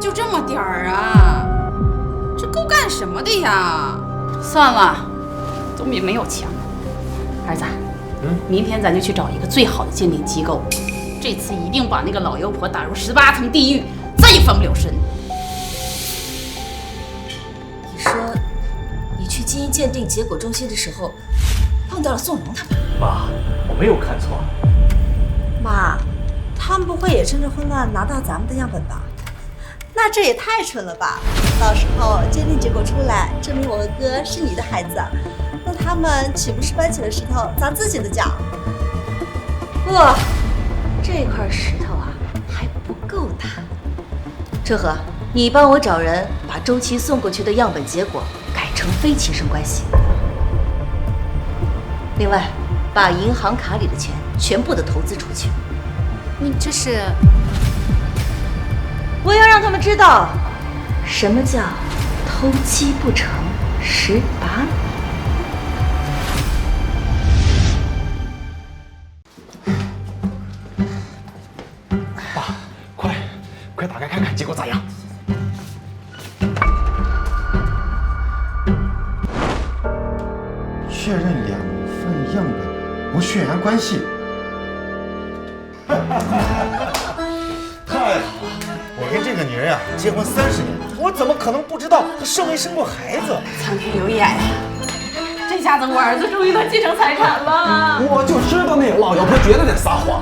就这么点儿啊？这够干什么的呀？算了，总比没有强。儿子，明天咱就去找一个最好的鉴定机构，这次一定把那个老妖婆打入18层地狱，再也翻不了身。你说，你去基因鉴定结果中心的时候，碰到了宋龙他们？妈，我没有看错。妈，他们不会也趁着混乱拿到咱们的样本吧？那这也太蠢了吧！到时候鉴定结果出来，证明我和哥是你的孩子，那他们岂不是搬起了石头砸自己的脚？不，这块石头啊还不够大。车和，你帮我找人把周琦送过去的样本结果改成非亲生关系。另外，把银行卡里的钱全部的投资出去。你这是？我要让他们知道，什么叫偷鸡不成蚀把米。爸，快打开看看结果咋样？确认2份样本无血缘关系。太好了！我跟这个女人啊结婚30年，我怎么可能不知道她生没生过孩子？苍天有眼呀！这下子我儿子终于能继承财产了。我就知道那个老妖婆绝对在撒谎。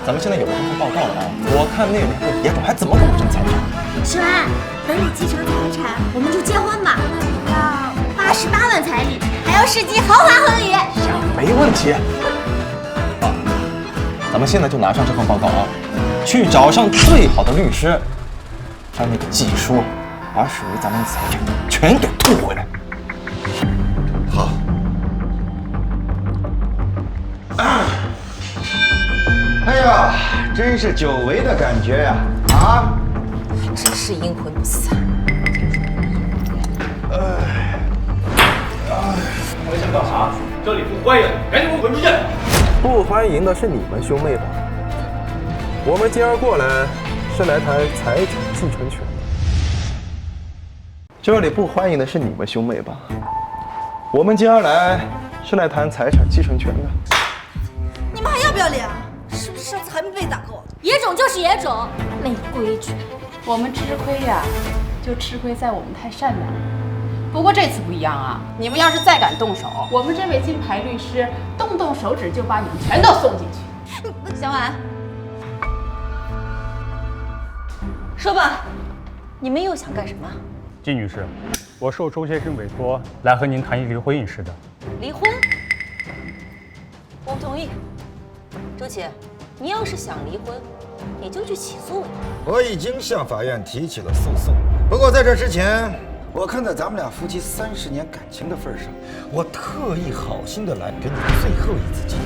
咱们现在有婚后报告了啊！我看那2个野种还怎么给我争财产？小安，等你继承财产，我们就结婚吧。要88万彩礼，还要世纪豪华婚礼。没问题。啊，咱们现在就拿上这份报告啊，去找上最好的律师，将那个季叔把属于咱们的财产全给吐回来。好。哎呀，真是久违的感觉呀！啊，真是阴魂不散。我想干啥？这里不欢迎，赶紧给我滚出去！不欢迎的是你们兄妹吧？我们今儿过来是来谈财产继承权的。这里不欢迎的是你们兄妹吧？我们今儿来是来谈财产继承权的。你们还要不要脸啊？是不是上次还没被打够？野种就是野种，没规矩。我们吃亏呀，就吃亏在我们太善良了。不过这次不一样啊！你们要是再敢动手，我们这位金牌律师动手指就把你们全都送进去。小婉，说吧，你们又想干什么？金女士，我受周先生委托来和您谈一离婚一事的。离婚？我不同意。周琦，你要是想离婚，你就去起诉呀。我已经向法院提起了诉讼，不过在这之前，我看在咱们俩夫妻30年感情的份上，我特意好心的来给你最后一次机会，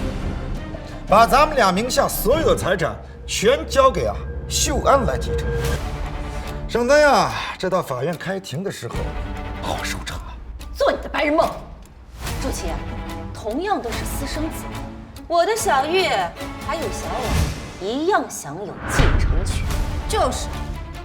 把咱们俩名下所有的财产全交给秀安来继承，省得呀，这到法院开庭的时候好收场。做你的白日梦。周琦，同样都是私生子，我的小玉还有小婉一样享有继承权。就是。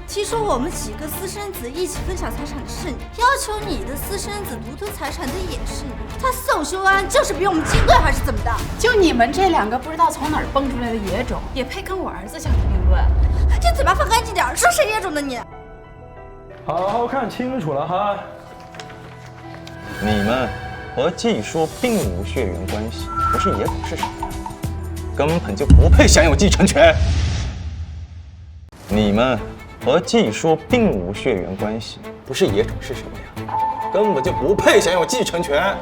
提出我们几个私生子一起分享财产的是你，要求你的私生子独吞财产的也是你。他宋修安就是比我们金贵还是怎么的？就你们这2个不知道从哪儿蹦出来的野种，也配跟我儿子相提并论？这嘴巴放干净点，说谁野种的你？好好看清楚了哈，你们和季叔并无血缘关系，不是野种是什么呀？根本就不配享有继承权。你们和季叔并无血缘关系，不是野种是什么呀？根本就不配享有继承权。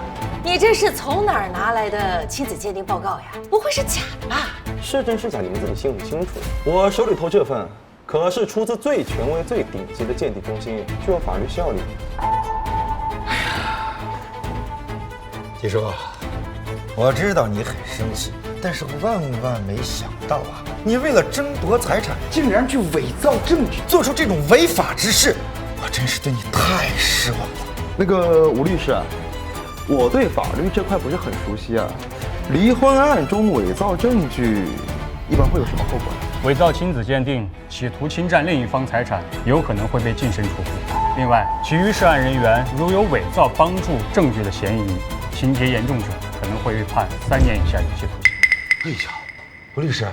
你这是从哪儿拿来的亲子鉴定报告呀？不会是假的吧？是真是假，你们自己心里清楚。我手里头这份可是出自最权威、最顶级的鉴定中心，具有法律效力。哎呀，季叔，我知道你很生气，但是万万没想到你为了争夺财产，竟然去伪造证据，做出这种违法之事，我真是对你太失望了。那个吴律师啊，我对法律这块不是很熟悉啊。离婚案中伪造证据，一般会有什么后果呢？伪造亲子鉴定，企图侵占另一方财产，有可能会被净身处决。另外，其余涉案人员如有伪造帮助证据的嫌疑，情节严重者可能会被判3年以下有期徒刑。哎呀，吴律师，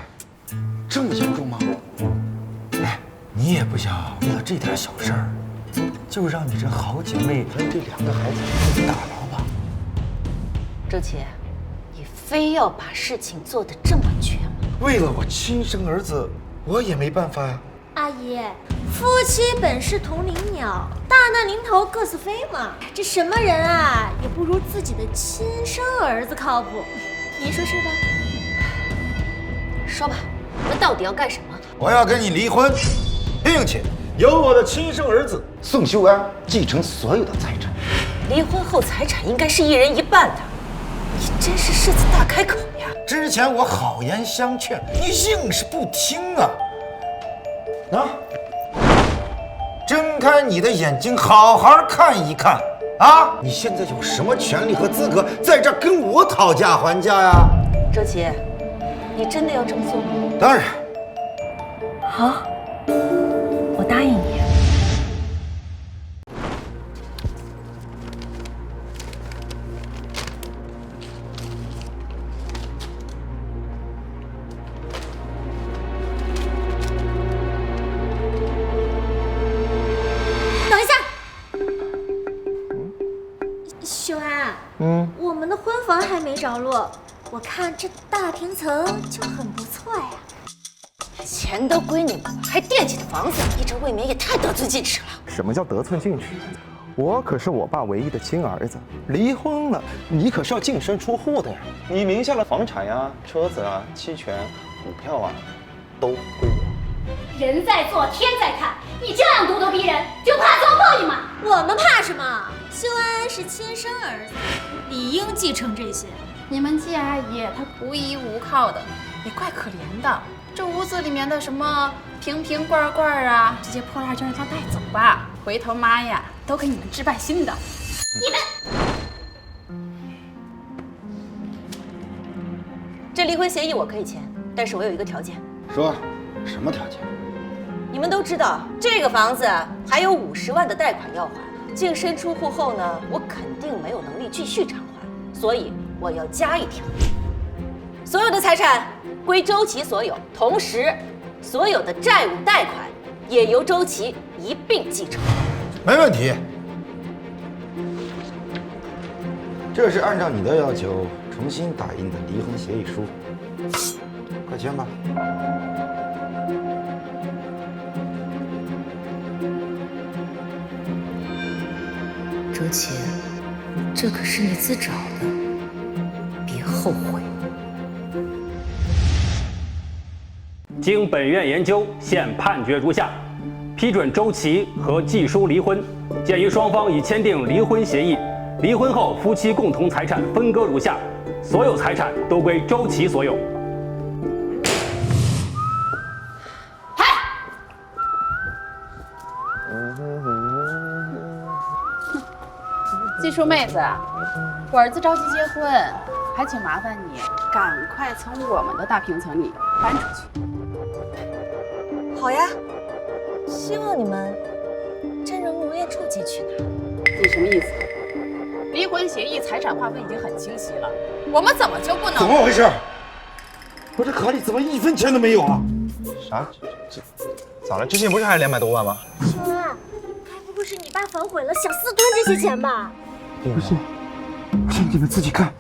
这么严重吗？哎，你也不想为了这点小事儿，就让你这好姐妹还有这2个孩子去打牢吧？周琦，你非要把事情做得这么绝吗？为了我亲生儿子，我也没办法呀。阿姨，夫妻本是同林鸟，大难临头各自飞嘛。这什么人啊，也不如自己的亲生儿子靠谱。你说是吧？说吧，你们到底要干什么？我要跟你离婚，并且由我的亲生儿子宋修安继承所有的财产。离婚后财产应该是1人1半的，你真是狮子大开口呀！之前我好言相劝，你硬是不听啊！睁开你的眼睛，好好看一看啊！你现在有什么权利和资格在这跟我讨价还价呀？周琦，你真的要这么做吗？当然。好，我答应你。房还没着落，我看这大平层就很不错呀。钱都归你们了，还惦记着房子，你这未免也太得寸进尺了。什么叫得寸进尺？我可是我爸唯一的亲儿子，离婚了，你可是要净身出户的呀。你名下的房产呀、车子啊、期权、股票啊，都归我。人在做，天在看，你这样咄咄逼人，就怕遭报应吗？我们怕什么？修安是亲生儿子，理应继承这些。你们季阿姨她无依无靠的，也怪可怜的。这屋子里面的什么瓶瓶罐罐啊，这些破烂就让她带走吧。回头妈呀，都给你们置办新的。你们，这离婚协议我可以签，但是我有一个条件。说，什么条件？你们都知道，这个房子还有50万的贷款要还。净身出户后呢，我肯定没有能力继续偿还，所以我要加一条：所有的财产归周琦所有，同时所有的债务贷款也由周琦一并继承。没问题。这是按照你的要求重新打印的离婚协议书，快签吧。周琦，这可是你自找的，别后悔。经本院研究，现判决如下：批准周琦和季书离婚。鉴于双方已签订离婚协议，离婚后夫妻共同财产分割如下：所有财产都归周琦所有。季书妹子，我儿子着急结婚，还请麻烦你赶快从我们的大平层里搬出去。好呀，希望你们真能如愿住进去呢。你什么意思？离婚协议财产划分已经很清晰了，我们怎么就不能？怎么回事？我这卡里怎么1分钱都没有啊？啥？这咋了？之前不是还200多万吗？修安，该不会是你爸反悔了，想私吞这些钱吧？不信，你们自己看。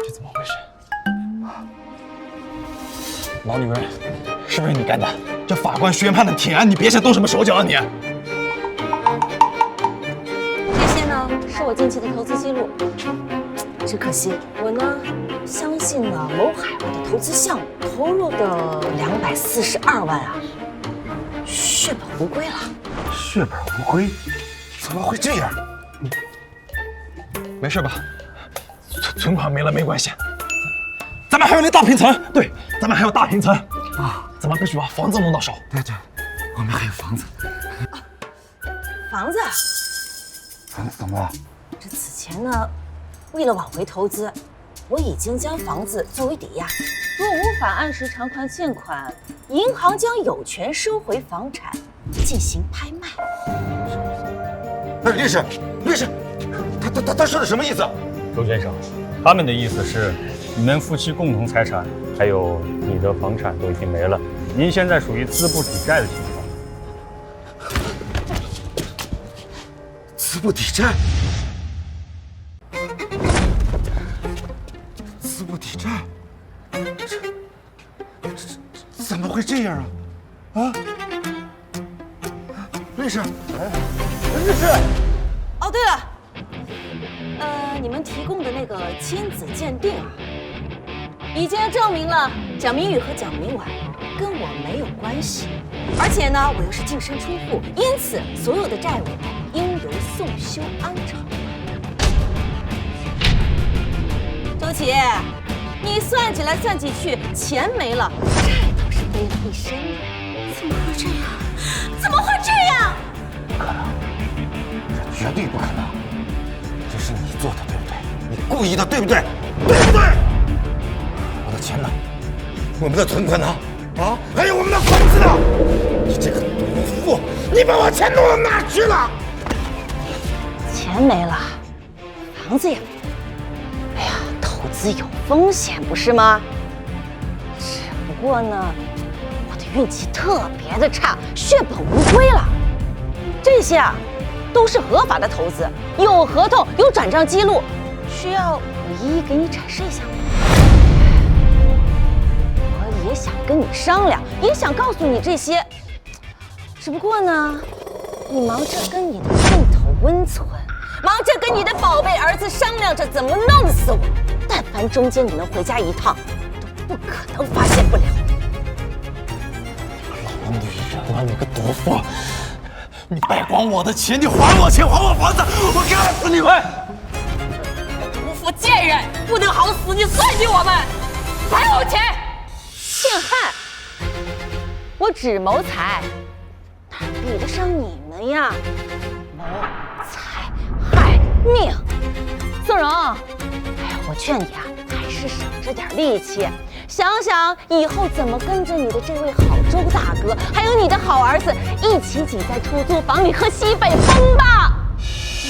这怎么回事？老女人，是不是你干的？这法官宣判的铁案，你别想动什么手脚啊你！这些呢，是我近期的投资记录。只可惜，我呢相信了某海外的投资项目，投入的242万啊，血本无归了。血本无归？怎么会这样？没事吧？存款没了没关系，咱们还有那大平层，对，咱们还有大平层啊，咱们必须把房子弄到手。对，我们还有房子。房子？房子怎么了？这此前呢，为了挽回投资，我已经将房子作为抵押。若无法按时偿还欠款，银行将有权收回房产进行拍卖。律师，他说的什么意思？周先生，他们的意思是，你们夫妻共同财产还有你的房产都已经没了，您现在属于资不抵债的情况。资不抵债？资不抵债？怎么会这样啊？啊！律师，律师。哦，对了，你们提供的那个亲子鉴定啊，已经证明了蒋明宇和蒋明婉跟我没有关系，而且呢，我又是净身出户，因此所有的债务应由宋修安偿还。周琦，你算计来算计去，钱没了，债倒是背了一身呢。怎么会这样？怎么会这样？不可能，这绝对不可能！这是你做的，对不对？你故意的，对不对？对不对？我的钱呢？我们的存款呢？啊，还有我们的房子呢？你这个毒妇，你把我钱弄到哪去了？钱没了，房子也没了。哎呀，投资有风险，不是吗？只不过呢，我的运气特别的差，血本无归了。这些啊，都是合法的投资，有合同，有转账记录，需要我一一给你展示一下吗？我也想跟你商量，也想告诉你这些，只不过呢，你忙着跟你的镜头温存，忙着跟你的宝贝儿子商量着怎么弄死我，但凡中间你能回家一趟，都不可能发现不了。老女人，你个毒妇！你败光我的钱，你还我钱，还我房子，我干死你们！毒妇贱人，不能好死，你算计我们，还我钱！姓汉，我只谋财，哪比得上你们呀？谋财害命。宋荣，我劝你啊，还是省着点力气，想想以后怎么跟着你的这位好周大哥，还有你的好儿子一起挤在出租房里喝西北风吧。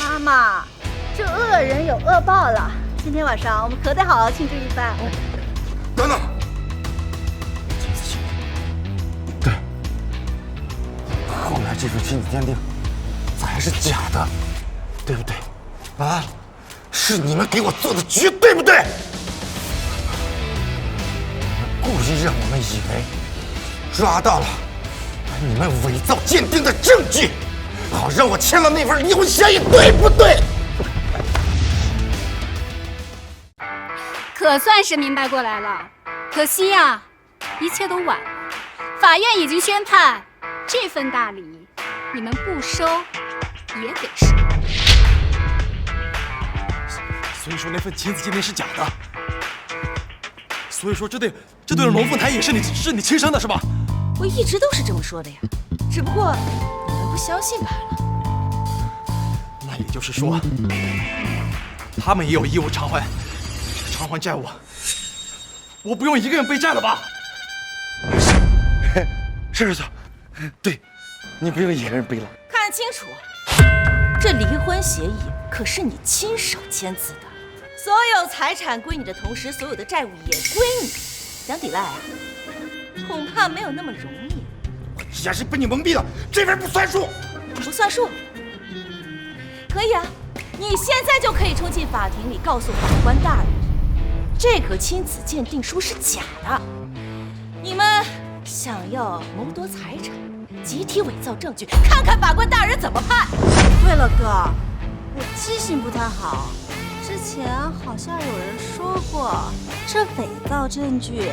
妈妈，这恶人有恶报了。今天晚上我们可得好好庆祝一番。等等，对，后面这份亲子鉴定才是假的，对不对？啊，是你们给我做的局，对不对？故意让我们以为抓到了你们伪造鉴定的证据，好让我签了那份离婚协议，对不对？可算是明白过来了，可惜呀，一切都晚了。法院已经宣判，这份大礼你们不收也得收。所以说那份亲子鉴定是假的。所以说这对龙凤胎也是你亲生的是吧？我一直都是这么说的呀，只不过你们不相信罢了。那也就是说，他们也有义务偿还债务，我不用一个人背债了吧？是儿子，对，你不用一个人背了。看清楚，这离婚协议可是你亲手签字的，所有财产归你的同时，所有的债务也归你。想抵赖，恐怕没有那么容易。也是被你蒙蔽了，这边不算数。不算数？可以啊，你现在就可以冲进法庭里告诉法官大人，这个亲子鉴定书是假的。你们想要谋夺财产，集体伪造证据，看看法官大人怎么判。对了，哥，我记性不太好，之前好像有人说过，这伪造证据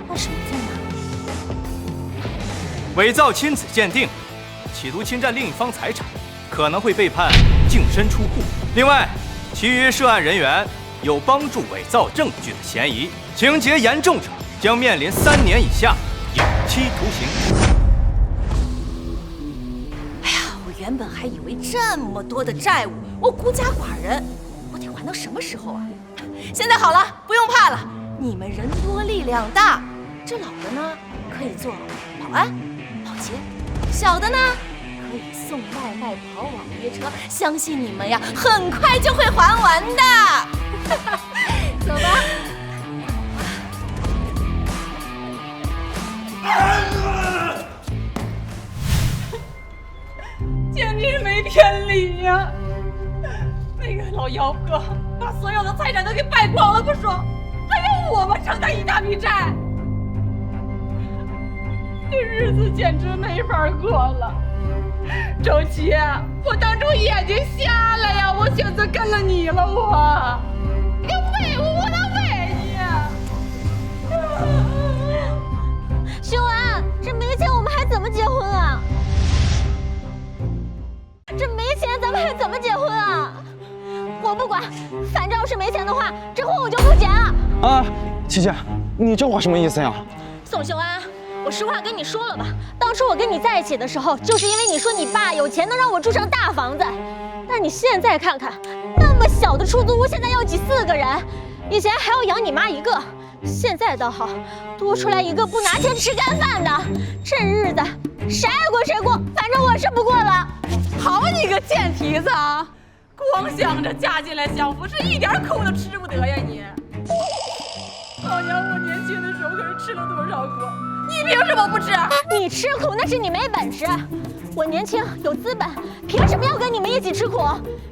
判什么罪呢？伪造亲子鉴定，企图侵占另一方财产，可能会被判净身出户。另外，其余涉案人员有帮助伪造证据的嫌疑，情节严重者将面临3年以下有期徒刑。哎呀，我原本还以为这么多的债务，我孤家寡人，我得还到什么时候啊？现在好了，不用怕了，你们人多力量大，这老的呢可以做保安、保洁，小的呢可以送外卖、跑网约车，相信你们呀，很快就会还完的。走吧。简直没天理呀！那个老姚哥把所有的财产都给败光了不说，还让我们承担一大笔债，这日子简直没法过了。周琦，我当初眼睛瞎了呀，我选择跟了你了，我。你喂我，我能喂你？秀安，这没钱我们还怎么结婚啊？这没钱咱们还怎么结婚啊？我不管，反正要是没钱的话，这婚我就不结了。啊，琪姐，你这话什么意思呀？宋秀安，我实话跟你说了吧，当初我跟你在一起的时候，就是因为你说你爸有钱能让我住上大房子，但你现在看看，那么小的出租屋现在要挤4个人，以前还要养你妈一个，现在倒好，多出来一个不拿钱吃干饭的，这日子谁爱过谁过，反正我是不过了。好你个贱蹄子啊！光想着嫁进来享福，是一点苦都吃不得呀你！老娘我年轻的时候可是吃了多少苦，你凭什么不吃？你吃苦那是你没本事，我年轻有资本，凭什么要跟你们一起吃苦？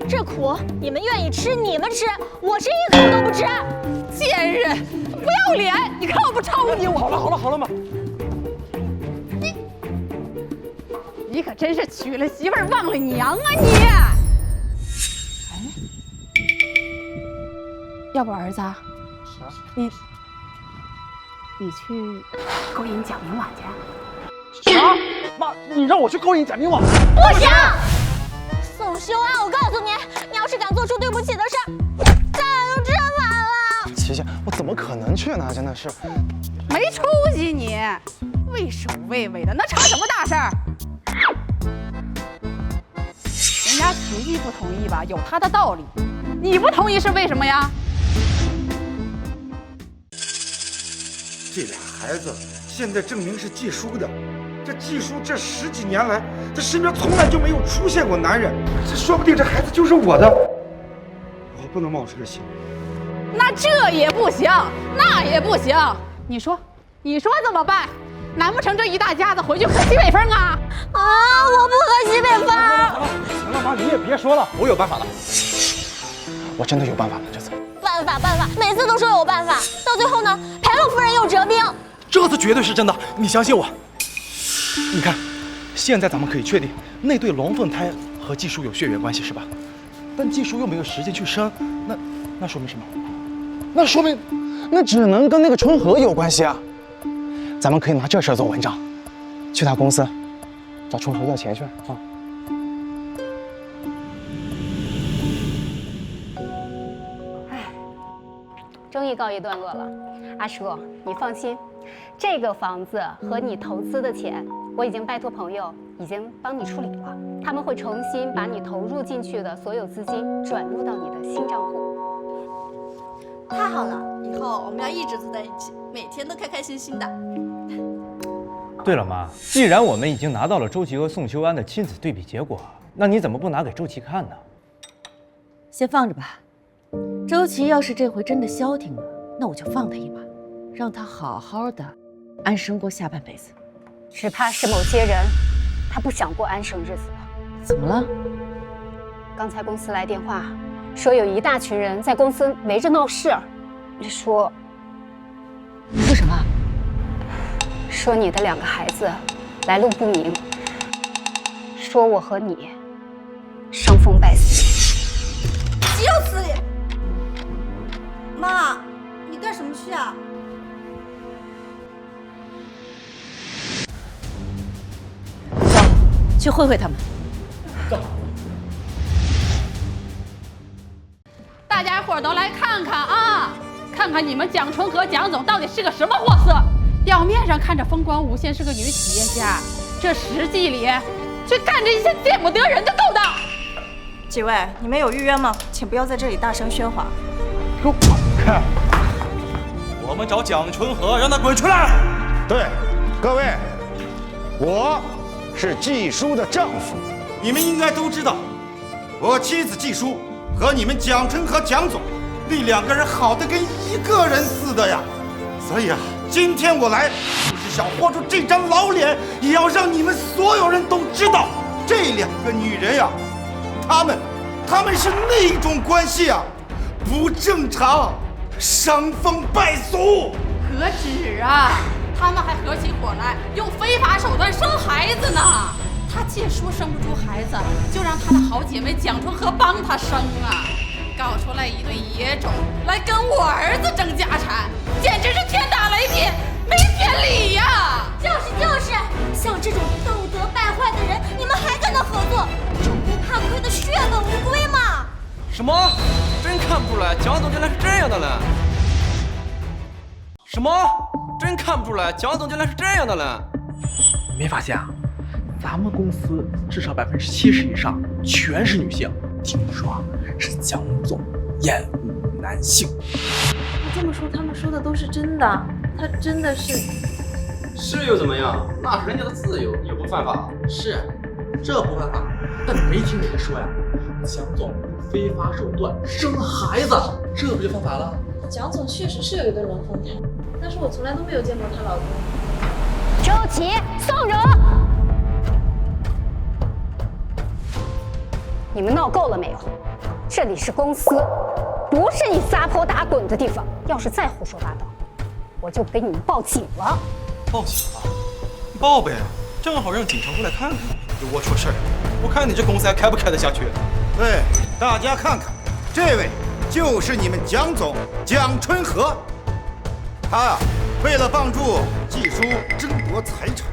这苦你们愿意吃你们吃，我是一口都不吃。贱人，不要脸！你看我不抽你！好了嘛！你可真是娶了媳妇儿忘了娘啊你！哎，要不儿子，你去勾引蒋明婉去？啥？妈，你让我去勾引蒋明婉？不行！宋修安，我告诉你，你要是敢做出对不起的事，咱俩就真完了。琪琪，我怎么可能去呢？真的是，没出息你，畏首畏尾的，能成什么大事儿？人家琪琪不同意吧，有他的道理。你不同意是为什么呀？这俩孩子现在证明是季叔的，这季叔这10几年来，他身边从来就没有出现过男人，这说不定这孩子就是我的，我不能冒出这险。那这也不行，那也不行。你说怎么办？难不成这一大家子回去喝西北风啊？啊！我不喝西北风。行了，妈，你也别说了，我有办法了。我真的有办法了，这次。办法，每次都说有办法，到最后呢，裴洛夫人又折兵。这次绝对是真的，你相信我。你看，现在咱们可以确定那对龙凤胎和季叔有血缘关系，是吧？但季叔又没有时间去生，那说明什么？那说明，那只能跟那个春和有关系啊。咱们可以拿这事儿做文章，去他公司找春和要钱去啊。终于告一段落了，阿叔，你放心，这个房子和你投资的钱，我已经拜托朋友已经帮你处理了，他们会重新把你投入进去的所有资金转入到你的新账户。太好了，以后我们要一直坐在一起，每天都开开心心的。对了，妈，既然我们已经拿到了周琦和宋修安的亲子对比结果，那你怎么不拿给周琦看呢？先放着吧。周琦要是这回真的消停了，那我就放他一马，让他好好的安生过下半辈子。只怕是某些人，他不想过安生日子了。怎么了？刚才公司来电话，说有一大群人在公司围着闹事，说什么？说你的2个孩子来路不明，说我和你伤风败俗。岂有此理！妈，你干什么去啊？走，去会会他们。走。大家伙都来看看啊，看看你们蒋春和蒋总到底是个什么货色。表面上看着风光无限，是个女企业家，这实际里却干着一些见不得人的勾当。几位，你们有预约吗？请不要在这里大声喧哗。给我滚开！我们找蒋春和，让他滚出来！对，各位，我是季叔的丈夫，你们应该都知道，我妻子季叔和你们蒋春和蒋总那2个人好的跟一个人似的呀。所以啊，今天我来就是想豁出这张老脸，也要让你们所有人都知道，这2个女人呀，她们是那种关系啊，不正常，伤风败俗。何止啊，他们还合起伙来，用非法手段生孩子呢。他既说生不出孩子，就让他的好姐妹蒋春和帮他生啊。搞出来一对野种来跟我儿子争家产，简直是天打雷劈，没天理呀！就是，像这种道德败坏的人，你们还跟他合作，就不怕亏得血本无归吗？什么？真看不出来，蒋总原来是这样的人。什么？真看不出来，蒋总原来是这样的人。你没发现啊？咱们公司至少70%以上全是女性。听说是蒋总厌恶男性。你这么说，他们说的都是真的？他真的是？是又怎么样？那是人家的自由，也不犯法。是，这不犯法。但没听人家说呀，蒋总用非法手段生孩子，这不就犯法了？蒋总确实是有一对龙凤胎，但是我从来都没有见过她老公。周琦，宋柔。你们闹够了没有？这里是公司，不是你撒泼打滚的地方。要是再胡说八道，我就给你们报警了。报警啊？报呗，正好让警察过来看看，有龌龊事儿。我看你这公司还开不开得下去？对，大家看看，这位就是你们蒋总蒋春和。他呀，为了帮助季叔争夺财产，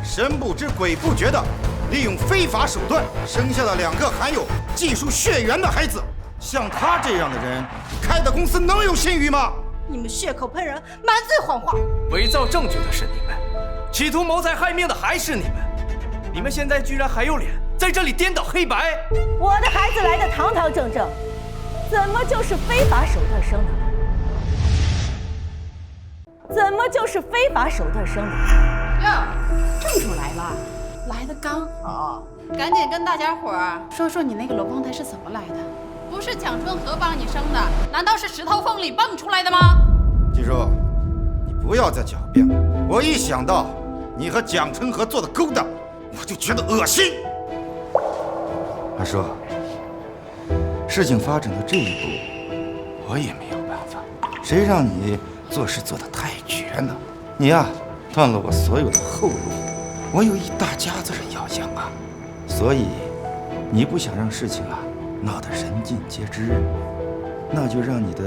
神不知鬼不觉的利用非法手段生下了2个含有季叔血缘的孩子。像他这样的人，开的公司能有信誉吗？你们血口喷人，满嘴谎话。伪造证据的是你们，企图谋财害命的还是你们。你们现在居然还有脸在这里颠倒黑白！我的孩子来的堂堂正正，怎么就是非法手段生的？怎么就是非法手段生的？哟，正主来了，来的刚好，赶紧跟大家伙儿说说你那个龙凤胎是怎么来的？不是蒋春和帮你生的，难道是石头缝里蹦出来的吗？季叔，你不要再狡辩了。我一想到你和蒋春和做的勾当，我就觉得恶心。二叔，事情发展到这一步，我也没有办法。谁让你做事做得太绝呢？你呀，断了我所有的后路，我有一大家子人要养啊。所以，你不想让事情啊闹得人尽皆知，那就让你的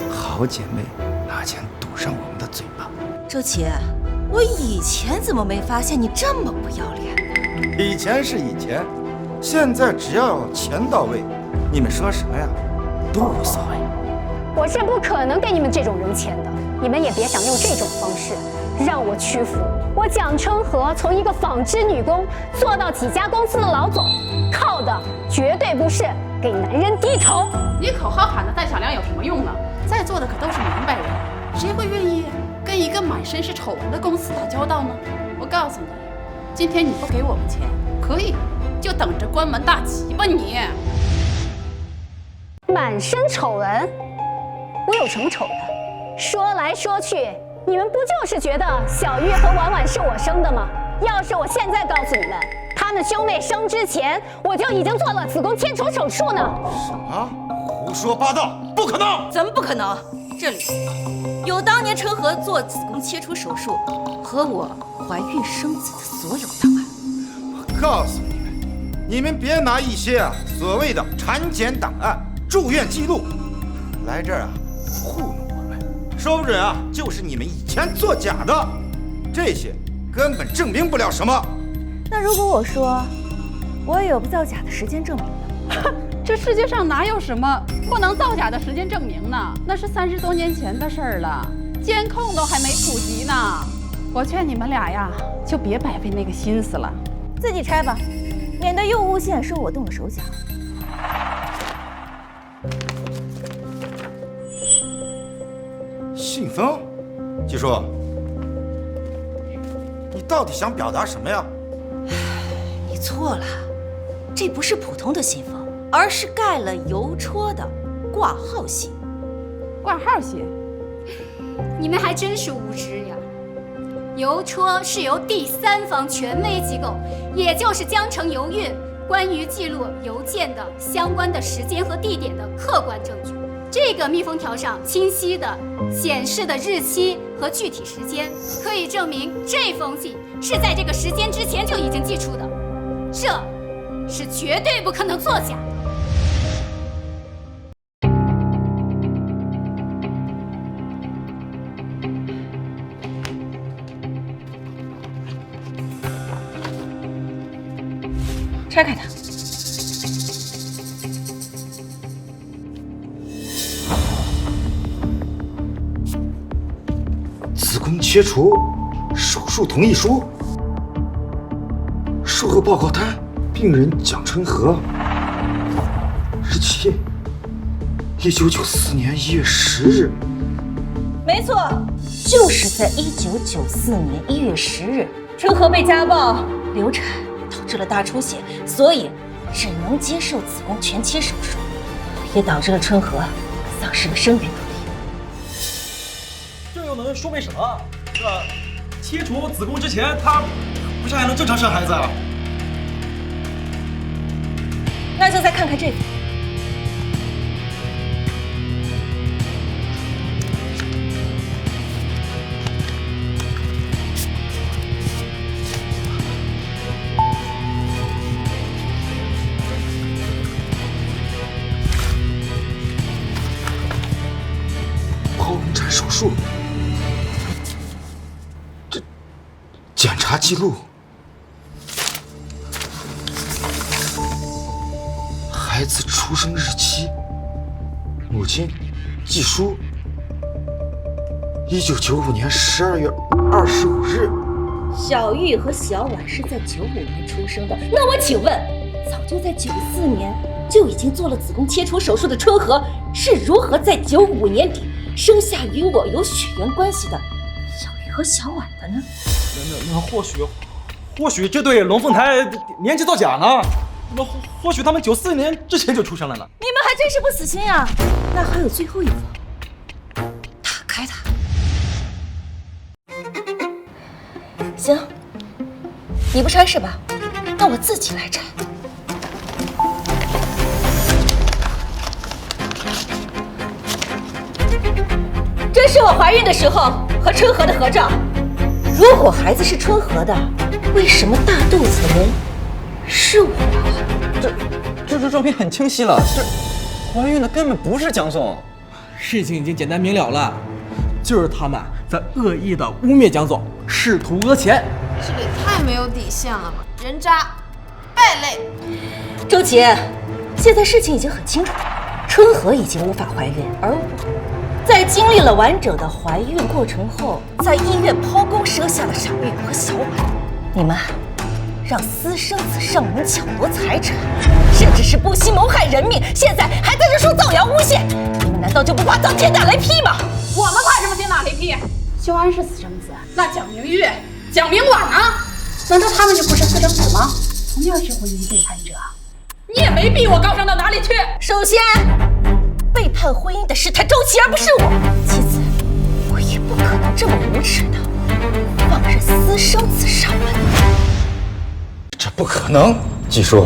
好姐妹拿钱堵上我们的嘴巴。周琦，我以前怎么没发现你这么不要脸呢？以前是以前，现在只要钱到位，你们说什么呀都无所谓。我是不可能给你们这种人钱的，你们也别想用这种方式让我屈服。我蒋春和从一个纺织女工做到几家公司的老总，靠的绝对不是给男人低头。你口号喊得再响亮有什么用呢？在座的可都是明白人，谁会愿意跟一个满身是丑闻的公司打交道呢？我告诉你，今天你不给我们钱，可以，就等着关门大吉吧你。满身丑闻，我有什么丑的？说来说去，你们不就是觉得小玉和婉婉是我生的吗？要是我现在告诉你们，他们兄妹生之前，我就已经做了子宫切除手术呢。什么？胡说八道！不可能！怎么不可能？这里有当年陈和做子宫切除手术和我怀孕生子的所有档案。我告诉你们，你们别拿一些所谓的产检档案、住院记录来这儿糊弄我们，说不准就是你们以前作假的，这些根本证明不了什么。那如果我说我有不造假的时间证明呢？这世界上哪有什么不能造假的时间证明呢？那是30多年前的事儿了，监控都还没普及呢。我劝你们俩呀，就别白费那个心思了，自己拆吧，免得又诬陷说我动了手脚。信封，季叔，你到底想表达什么呀？你错了，这不是普通的信封，而是盖了邮戳的挂号信。挂号信？你们还真是无知呀！邮戳是由第三方权威机构，也就是江城邮运，关于记录邮件的相关的时间和地点的客观证据。这个密封条上清晰地显示的日期和具体时间，可以证明这封信是在这个时间之前就已经寄出的，这是绝对不可能作假的。拆开它。子宫切除手术同意书，术后报告单，病人蒋春和，日期1994年1月10日。没错，就是在1994年1月10日，春和被家暴流产，导致了大出血，所以只能接受子宫全切手术，也导致了春和丧失了生育能力。这又能说明什么？这切除子宫之前，她不是还能正常生孩子啊？那就再看看这个。剖宫产手术，这检查记录，孩子出生日期，母亲季书，1995年12月25日。小玉和小婉是在95年出生的，那我请问，早就在94年就已经做了子宫切除手术的春和，是如何在95年底生下与我有血缘关系的小玉和小婉的呢？那或许这对龙凤胎年纪造假呢？那或许他们94年之前就出生了呢？你们还真是不死心啊！那还有最后一封，打开它。行，你不拆是吧？那我自己来拆。这是我怀孕的时候和春和的合照。如果孩子是春和的，为什么大肚子的人是我？这张照片很清晰了，这怀孕的根本不是江总。事情已经简单明了了，就是他们在恶意的污蔑江总，试图讹钱。这也太没有底线了吧！人渣，败类。周琦，现在事情已经很清楚了，春和已经无法怀孕，而我在经历了完整的怀孕过程后，在医院剖宫生下了小玉和小婉。你们让私生子上门抢夺财产，甚至是不惜谋害人命，现在还在这说造谣诬陷，你们难道就不怕遭天打雷劈吗？我们怕什么天打雷劈？秀安是私生子，那蒋明玉、蒋明婉呢？难道他们就不是私生子吗？同样是婚姻背叛者，你也没逼我高尚到哪里去。首先，背叛婚姻的是他周琦，而不是我。其次，我也不可能这么无耻的放任私生子上门。这不可能！季叔，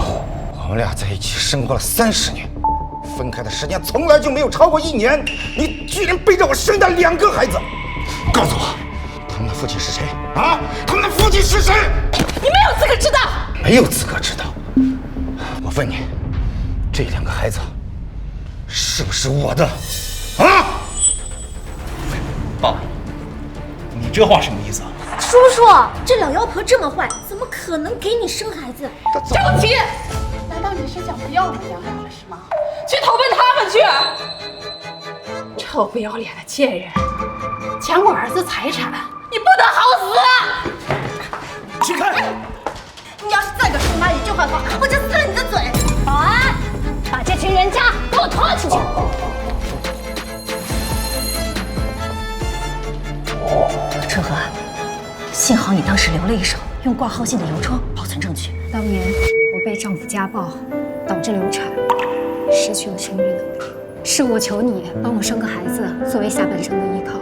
我们俩在一起生活了30年，分开的时间从来就没有超过1年，你居然背着我生下2个孩子！告诉我，他们的父亲是谁？啊，他们的父亲是谁？你没有资格知道。没有资格知道。我问你，这2个孩子是不是我的？啊？爸，你这话什么意思啊？叔叔，这老妖婆这么坏，怎么可能给你生孩子？周琦，难道你是想不要我养孩子是吗？去投奔他们去！臭不要脸的贱人，抢我儿子财产，你不得好死！起开！你要是再敢说妈一句坏话，我就撕了你的嘴！保安，把这群人渣给我拖出去！春和，幸好你当时留了一手，用挂号信的邮戳保存证据。当年我被丈夫家暴，导致流产，失去了生育能力，是我求你帮我生个孩子作为下半生的依靠。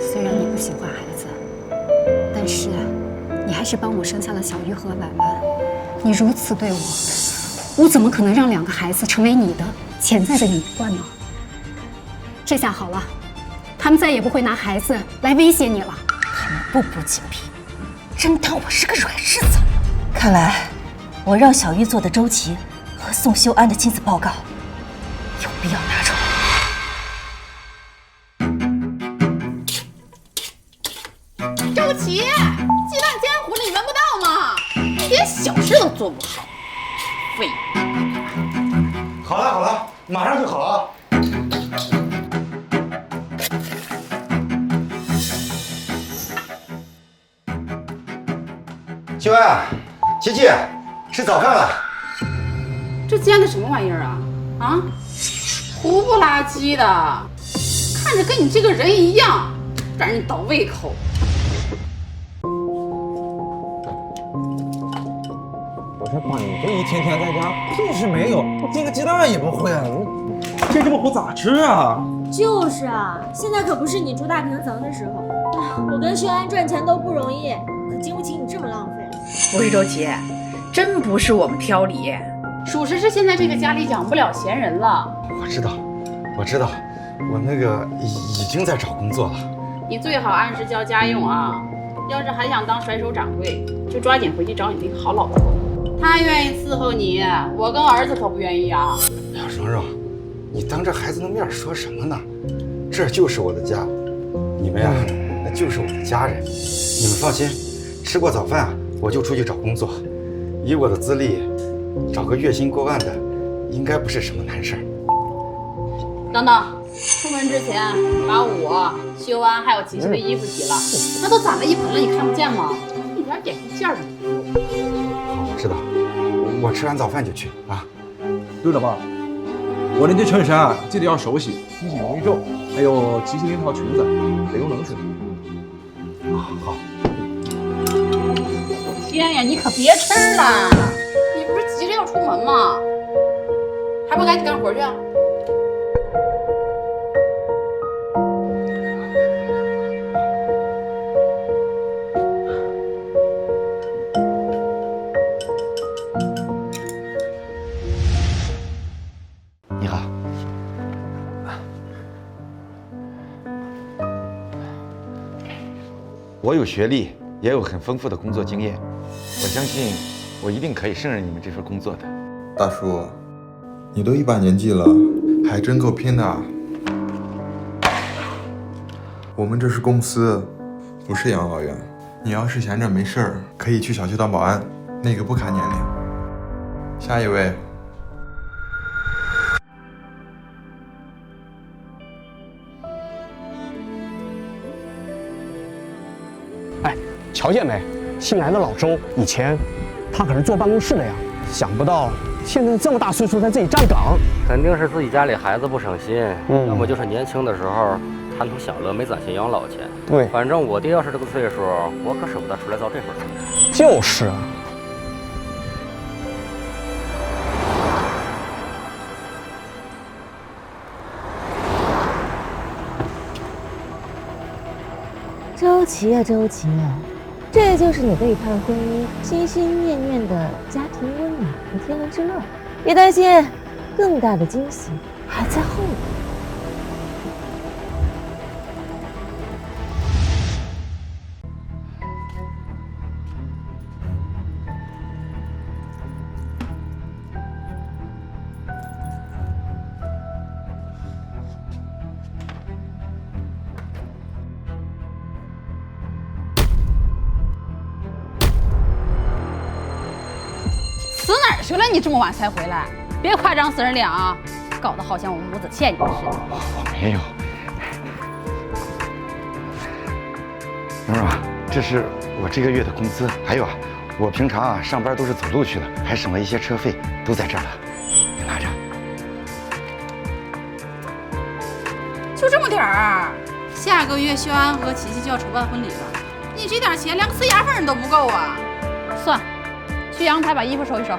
虽然你不喜欢孩子，但是你还是帮我生下了小玉和婉婉。你如此对我，我怎么可能让2个孩子成为你的潜在的隐患呢？这下好了，他们再也不会拿孩子来威胁你了。他们步步紧逼，真当我是个软柿子。看来我让小玉做的周琦和宋修安的亲子报告有必要拿出来。周琦，鸡蛋煎糊了，你闻不到吗？一点小事都做不好，废物！好了好了，马上就好啊。秀安，琪琪，吃早饭了。这煎的什么玩意儿啊？啊，糊不拉几的，看着跟你这个人一样，让人倒胃口。我说爸，你这一天天在家屁事没有，煎个鸡蛋也不会啊！煎这么糊咋吃啊？就是啊，现在可不是你住大平层的时候。我跟秀安赚钱都不容易，可经不起你这么浪费。不是周琦，真不是我们挑理，属实是现在这个家里养不了闲人了。我知道，我那个已经在找工作了。你最好按时交家用啊！要是还想当甩手掌柜，就抓紧回去找你那个好老婆。他愿意伺候你，我跟儿子可不愿意啊。哎呀，蓉蓉，你当着孩子的面说什么呢？这就是我的家，你们呀，那就是我的家人。你们放心，吃过早饭啊，我就出去找工作。以我的资历，找个月薪过万的，应该不是什么难事儿。等等，出门之前把我、修安还有琪琪的衣服洗了，那都攒了一盆了，你看不见吗？一点点一件儿都不用。好，知道。我吃完早饭就去啊。对了妈，我那件衬衫啊，记得要手洗，洗洗容易皱。还有琪琪那套裙子得用冷水。好。天呀，你可别吃了！你不是急着要出门吗？还不赶紧干活去啊！你好。我有学历，也有很丰富的工作经验，我相信我一定可以胜任你们这份工作的。大叔，你都一把年纪了，还真够拼的啊！我们这是公司，不是养老院。你要是闲着没事儿，可以去小区当保安，那个不卡年龄。下一位。哎，瞧见没？新来的老周，以前他可是坐办公室的呀，想不到现在这么大岁数在这里站岗。肯定是自己家里孩子不省心，要么就是年轻的时候贪图享乐，没攒些养老钱。对，反正我爹要是这个岁数，我可舍不得出来遭这份罪。就是啊。周琦啊，周琦啊，这就是你背叛婚姻、心心念念的家庭温暖和天伦之乐。别担心，更大的惊喜还在后面。死哪儿去了？你这么晚才回来，别夸张死人脸啊，搞得好像我母子欠你似的。我没有。蓉蓉啊，这是我这个月的工资，还有啊，我平常啊上班都是走路去的，还省了一些车费，都在这儿了，你拿着。就这么点儿？下个月修安和琪琪就要筹办婚礼了，你这点钱连个呲牙缝都不够啊！算，去阳台把衣服收一收。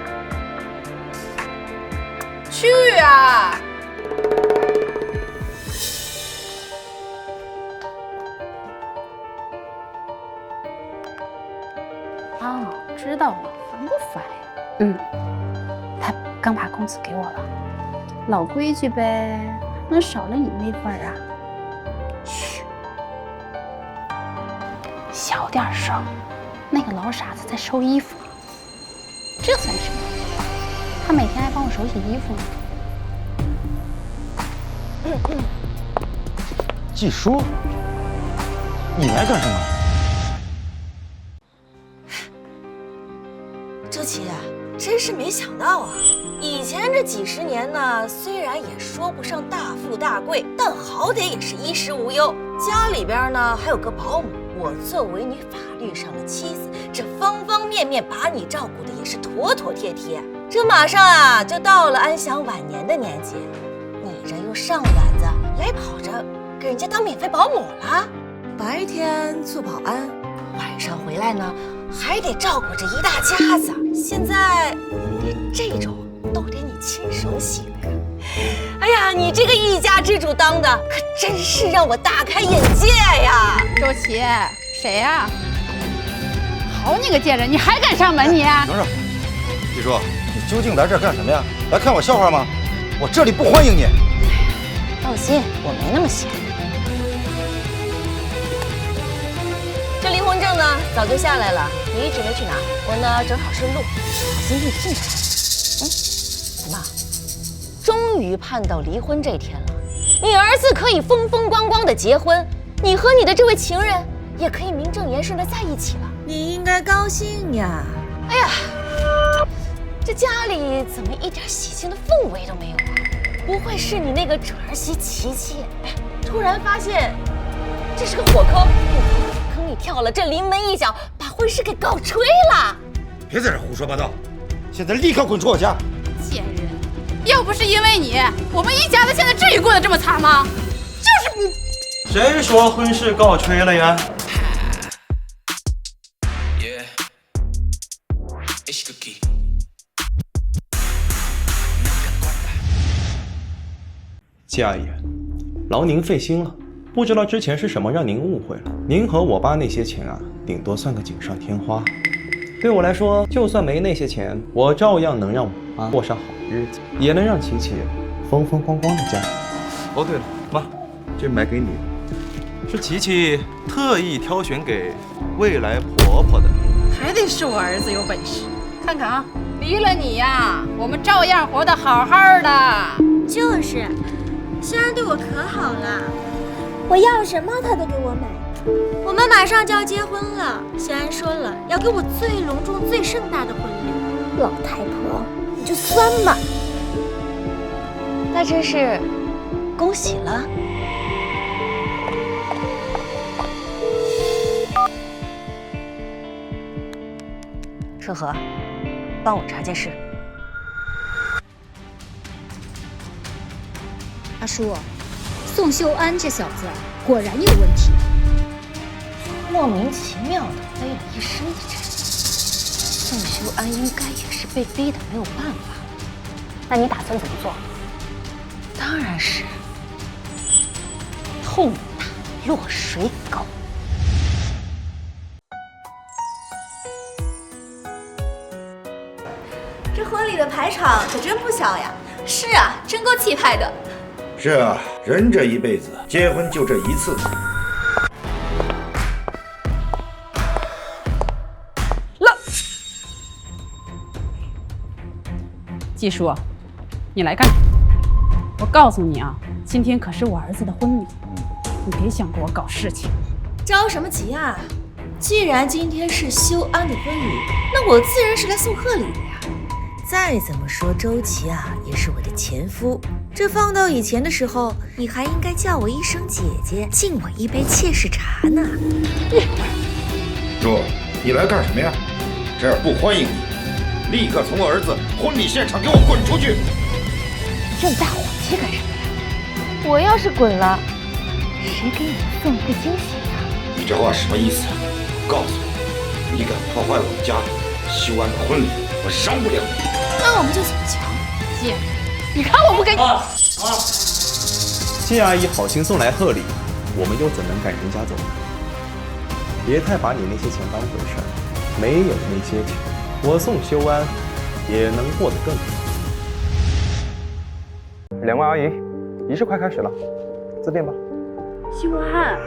去啊！哦，知道了，烦不烦呀？他刚把工资给我了，老规矩呗，能少了你那份啊？嘘，小点声，那个老傻子在收衣服呢，这算什么？他每天还帮我手洗衣服呢。季叔，你来干什么？周琦，真是没想到啊！以前这几十年呢，虽然也说不上大富大贵，但好歹也是衣食无忧。家里边呢还有个保姆，我作为你法律上的妻子，这方方面面把你照顾的也是妥妥帖帖。这马上啊就到了安享晚年的年纪，你这又上赶子来跑着给人家当免费保姆了，白天做保安，晚上回来呢还得照顾着一大家子。现在连这种都得你亲手洗了。哎呀，你这个一家之主当的可真是让我大开眼界呀！周琦，谁呀？好你个贱人，你还敢上门你？蓉蓉，季叔，你究竟来这儿干什么呀？来看我笑话吗？我这里不欢迎你。放心，我没那么闲。这离婚证呢，早就下来了，你一直没去拿。我呢，正好顺路，好心应聘着。怎么，终于盼到离婚这天了？你儿子可以风风光光的结婚，你和你的这位情人也可以名正言顺的在一起了。你应该高兴呀！哎呀，这家里怎么一点喜庆的氛围都没有啊？不会是你那个准儿媳琪琪突然发现这是个火坑，坑里跳了，这临门一脚把婚事给搞吹了？别在这胡说八道！现在立刻滚出我家！贱人！要不是因为你，我们一家子现在至于过得这么惨吗？就是不……谁说婚事告吹了呀？季阿姨，劳您费心了。不知道之前是什么让您误会了。您和我爸那些钱啊，顶多算个锦上添花。对我来说，就算没那些钱，我照样能让我妈过上好日子，也能让琪琪风风光光的嫁。哦，对了，妈，这买给你，是琪琪特意挑选给未来婆婆的。还得是我儿子有本事。看看啊，离了你呀，我们照样活得好好的。就是，虽然对我可好了，我要什么他都给我买。我们马上就要结婚了，虽然说了要给我最隆重、最盛大的婚礼。老太婆，你就酸嘛！那真是恭喜了。顺和，帮我查件事。阿叔，宋秀安这小子果然有问题，莫名其妙的背了一身的债。宋修安应该也是被逼的没有办法。那你打算怎么做？当然是痛打落水狗。这婚礼的排场可真不小呀！是啊，真够气派的。是啊，人这一辈子结婚就这一次。季叔，你来干什么？我告诉你啊，今天可是我儿子的婚礼，你别想给我搞事情。着什么急啊？既然今天是修安的婚礼，那我自然是来送贺礼的呀。再怎么说，周琦啊也是我的前夫，这放到以前的时候，你还应该叫我一声姐姐，敬我一杯妾室茶呢。叔，你来干什么呀？这儿不欢迎你，立刻从我儿子婚礼现场给我滚出去！这么大火气干什么呀？我要是滚了，谁给你送个惊喜呀？你这话什么意思啊？我告诉你，你敢破坏我们家修安的婚礼，我饶不了你！那我们就怎么瞧？姐，你看我不跟你……季阿姨好心送来贺礼，我们又怎能赶人家走？别太把你那些钱当回事儿，没有那些钱，我宋修安也能过得更好。两位阿姨，仪式快开始了，自便吧。修安，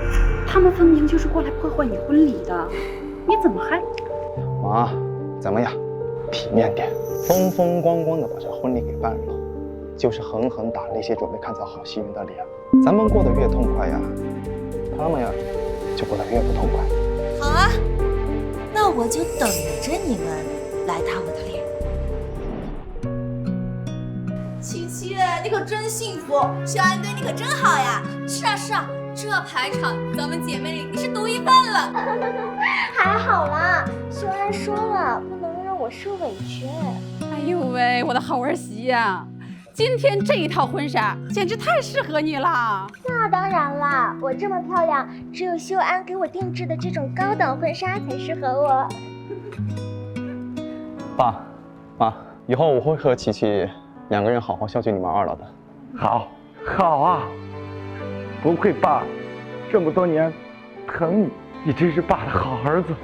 他们分明就是过来破坏你婚礼的，你怎么还……妈，咱们呀，体面点，风风光光的把这婚礼给办了，就是狠狠打那些准备看草好戏人的脸。咱们过得越痛快呀，他们呀就过得越不痛快。好啊，那我就等着你们来打我的脸。琪琪，你可真幸福，修安对你可真好呀。是啊是啊，这排场咱们姐妹里你是独一份了。还好啦，修安说了，不能让我受委屈。哎呦喂，我的好儿媳呀！今天这一套婚纱简直太适合你了。那当然啦，我这么漂亮，只有修安给我定制的这种高档婚纱才适合我。爸妈，以后我会和琪琪两个人好好孝敬你们二老的。好，好啊！不愧爸，这么多年疼你，你真是爸的好儿子。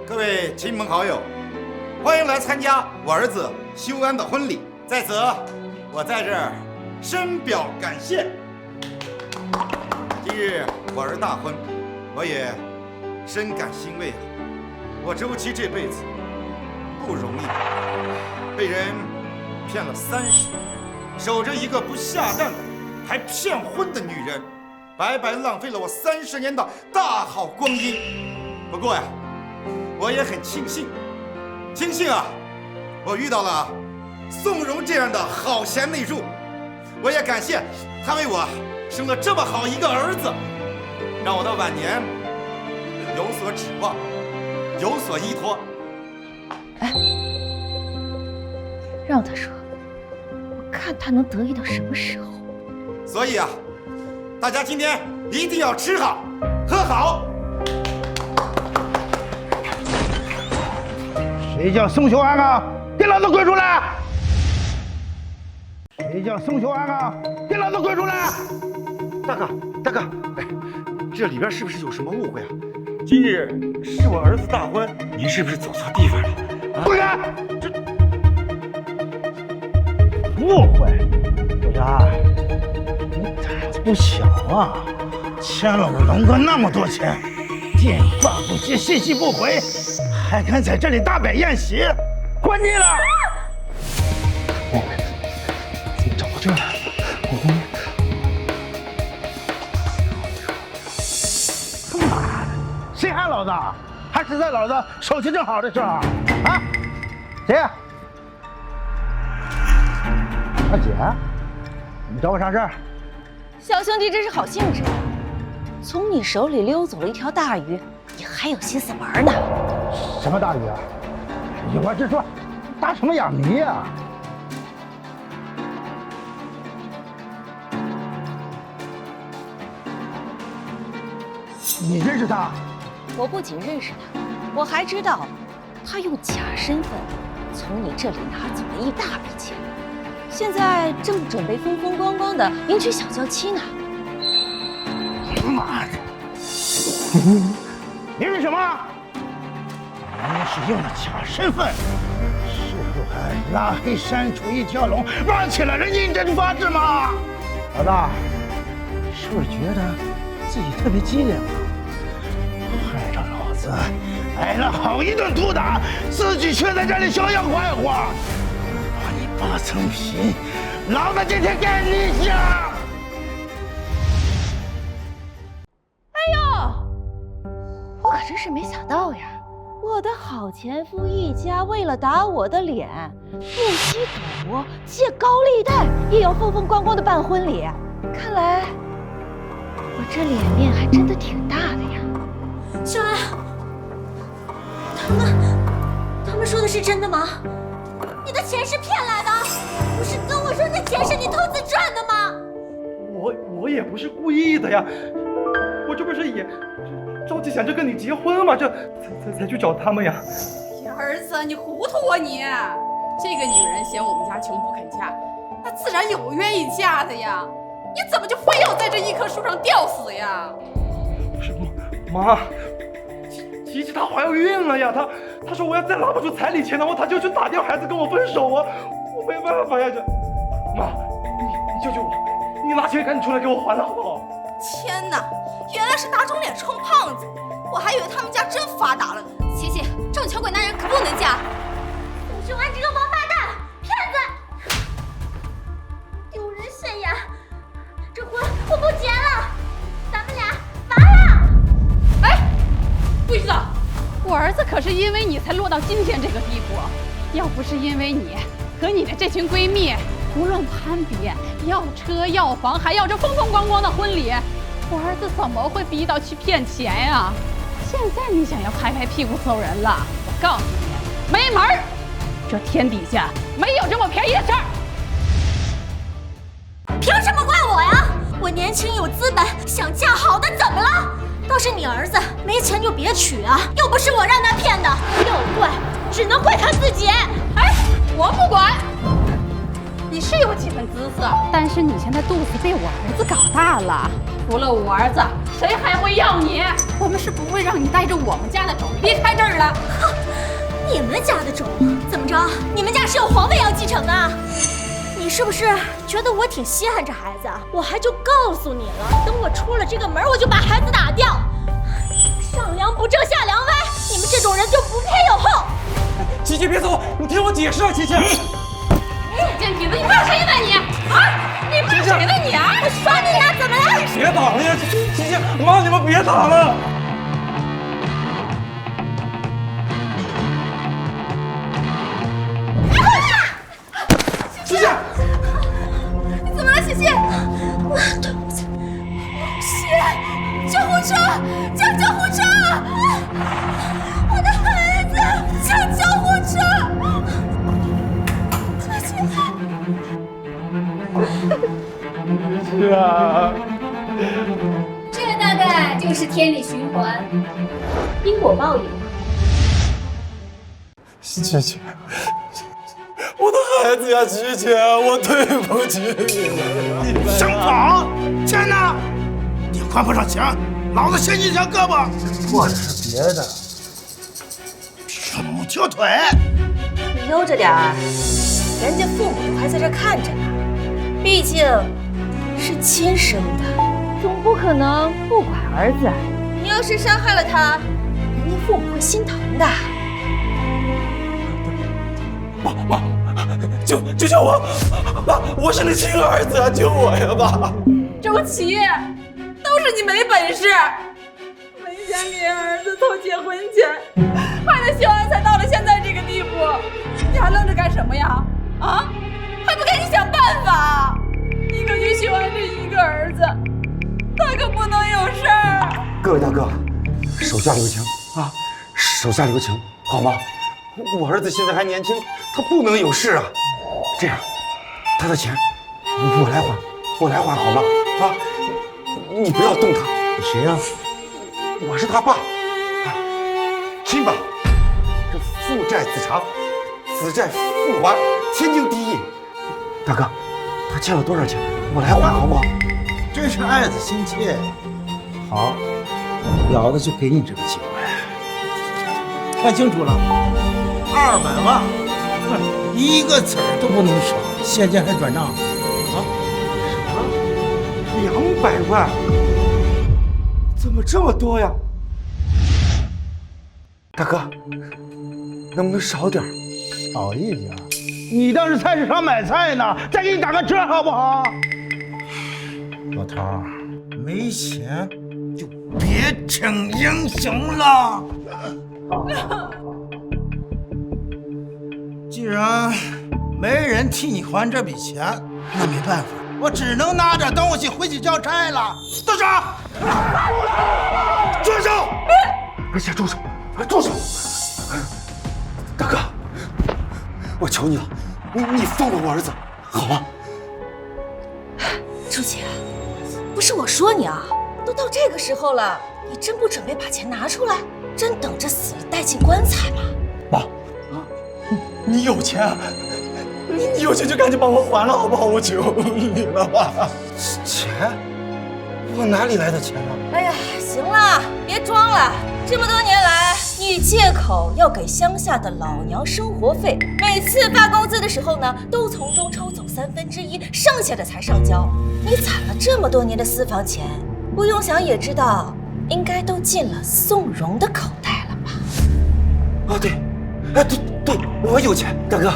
各位亲朋好友，欢迎来参加我儿子修安的婚礼。在此，我在这儿深表感谢。今日我儿大婚，我也深感欣慰啊！我周琦这辈子不容易，被人骗了30年，守着一个不下蛋的还骗婚的女人，白白浪费了我30年的大好光阴。不过呀，我也很庆幸啊，我遇到了宋荣这样的好贤内助。我也感谢他为我生了这么好一个儿子，让我的晚年有所指望，有所依托。哎，让他说，我看他能得意到什么时候。所以啊，大家今天一定要吃好喝好。谁叫宋秀安啊？给老子滚出来！谁叫宋秀安啊？给老子滚出来！大哥，哎，这里边是不是有什么误会啊？今日是我儿子大婚，您是不是走错地方了？滚开！这误会，小霞，你胆子不小啊！欠了我龙哥那么多钱，电话不接，信息不回，还敢在这里大摆宴席，滚你了！怎么找到这儿了？妈的，谁喊老子？还是在老子手气正好的时候啊？谁呀？二姐，你找我啥事儿？小兄弟真是好兴致啊！从你手里溜走了一条大鱼，你还有心思玩呢？什么大鱼啊？有话直说，打什么哑谜呀？你认识他？我不仅认识他，我还知道他用假身份从你这里拿走了一大笔钱，现在正准备风风光光的迎娶小娇妻呢。妈的！你是什么？你是用了假身份，是不还拉黑删除一条龙，忘记了人认真法治吗？老大，是不是觉得自己特别机灵啊？害着老子挨了好一顿毒打，自己却在这里逍遥快活，把你8层皮，老子今天干你一下！我可真是没想到呀！我的好前夫一家为了打我的脸，不惜赌博，借高利贷，也要风风光光的办婚礼。看来我这脸面还真的挺大的呀。秀安，他们说的是真的吗？你的钱是骗来的？不是跟我说那钱是你投资赚的吗？我也不是故意的呀，我这不是也着急想着跟你结婚嘛，这才去找他们呀。儿子，你糊涂啊你！这个女人嫌我们家穷不肯嫁，那自然有愿意嫁的呀。你怎么就非要在这一棵树上吊死呀？不是妈，琪琪她怀孕了呀，她说我要再拿不出彩礼钱的话，她就去打掉孩子跟我分手啊，我没办法呀，这妈，你救救我，你拿钱赶紧出来给我还了好不好？天哪，原来是打肿脸充胖子，我还以为他们家真发达了呢。琪琪，这种穷鬼男人可不能嫁。宋秀安这个王八蛋，骗子，丢人现眼，这婚我不结了，咱们俩完了。哎，桂子，我儿子可是因为你才落到今天这个地步，要不是因为你和你的这群闺蜜胡乱攀比，要车要房，还要这风风光光的婚礼，我儿子怎么会逼到去骗钱呀？现在你想要拍拍屁股走人了，我告诉你，没门儿！这天底下没有这么便宜的事儿。凭什么怪我呀？我年轻有资本，想嫁好的怎么了？倒是你儿子没钱就别娶啊，又不是我让他骗的，要怪只能怪他自己。哎，我不管。你是有几分姿色，但是你现在肚子被我儿子搞大了，除了我儿子，谁还会要你？我们是不会让你带着我们家的种离开这儿的。哼，你们家的种长，你们家是有皇位要继承的，你是不是觉得我挺稀罕这孩子？我还就告诉你了，等我出了这个门，我就把孩子打掉。上梁不正下梁歪，你们这种人就不配有后。琪琪别走，你听我解释啊，琪琪。贱婊子，你骂谁呢你？啊，你骂谁呢你啊？我耍你呀，怎么了？别打了呀，琪琪，妈，你们别打了。琪琪，你怎么了，琪琪？对不起，救护车，叫救护车！我的孩子，叫救护车！是啊，这大概就是天理循环，因果报应。琪琪，我的孩子呀，琪琪，我对不起你了。想跑？钱呢？你还不上钱，老子掀你一条胳膊！或者是别的，什么条腿？你悠着点儿，人家父母都还在这看着呢，毕竟是亲生的，总不可能不管儿子。你要是伤害了他，人家父母会心疼的。妈，救救我！妈，我是你亲儿子啊，救我呀，妈！周琦，都是你没本事，没钱给儿子凑结婚钱，害得秀安才到了现在这个地步，你还愣着干什么呀？啊，还不赶紧想办法！你可就秀安这一个儿子，他可不能有事儿。各位大哥，手下留情啊，手下留情，好吗？我儿子现在还年轻，他不能有事啊。这样，他的钱我来还好吗？啊，你不要动他。你谁呀？我是他爸。亲吧，这父债子偿，子债父还，天经地义。大哥，他欠了多少钱？我来还好不好？真是爱子心切。好，老子就给你这个机会。看清楚了，200万，一个子儿都不能少，现金还转账啊？200万？怎么这么多呀？大哥，能不能少点？少一点？你当是菜市场买菜呢，再给你打个折好不好？老头儿，没钱就别逞英雄了。既然没人替你还这笔钱，那没办法，我只能拿着东西回去交差了。动手！住手！而且住手！住手！大哥，我求你了，你放过我儿子，好吗？朱姐，不是我说你啊，都到这个时候了，你真不准备把钱拿出来，真等着死了带进棺材吗？妈，你有钱，你有钱就赶紧帮我还了好不好？我求你了，妈。钱？我哪里来的钱啊？哎呀，行了，别装了。这么多年来，你借口要给乡下的老娘生活费，每次发工资的时候呢，都从中抽走1/3，剩下的才上交。你攒了这么多年的私房钱，不用想也知道，应该都进了宋荣的口袋了吧？啊，对，对，我有钱，大哥，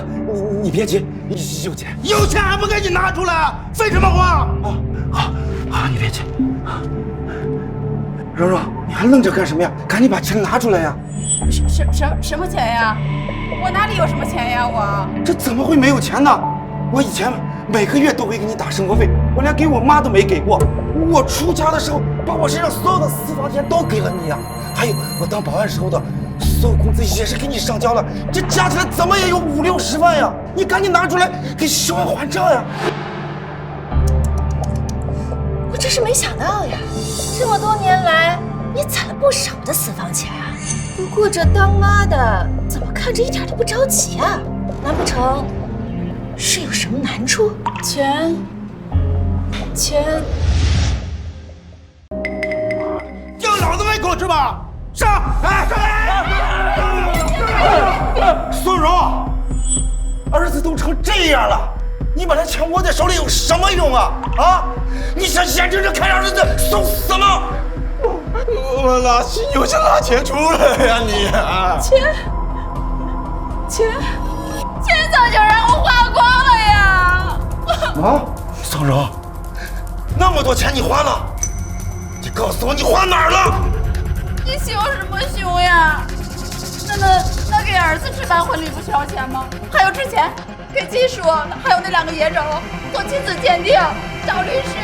你别急，有钱，有钱还不赶紧拿出来，废什么话？好，你别急。蓉蓉，你还愣着干什么呀？赶紧把钱拿出来呀！什么钱呀？我哪里有什么钱呀？我这怎么会没有钱呢？我以前每个月都会给你打生活费，我连给我妈都没给过。我出家的时候，把我身上所有的私房钱都给了你呀。还有我当保安时候的所有工资也是给你上交了，这加起来怎么也有50-60万呀！你赶紧拿出来给秀安还账呀！我真是没想到呀，这么多年来你攒了不少的私房钱啊。不过这当妈的怎么看着一点都不着急啊？难不成是有什么难处？钱，叫老子喂狗吃吧！上！宋荣，儿子都成这样了，你把他钱握在手里有什么用啊？啊！你想眼睁睁看儿子送死吗？我哪有钱拿钱出来呀你啊？钱早就让我花光了呀！啊，宋柔，那么多钱你花了？你告诉我你花哪儿了？你凶什么凶呀？那给儿子置办婚礼不需要钱吗？还有之前给技术，还有那2个野种做亲子鉴定、找律师，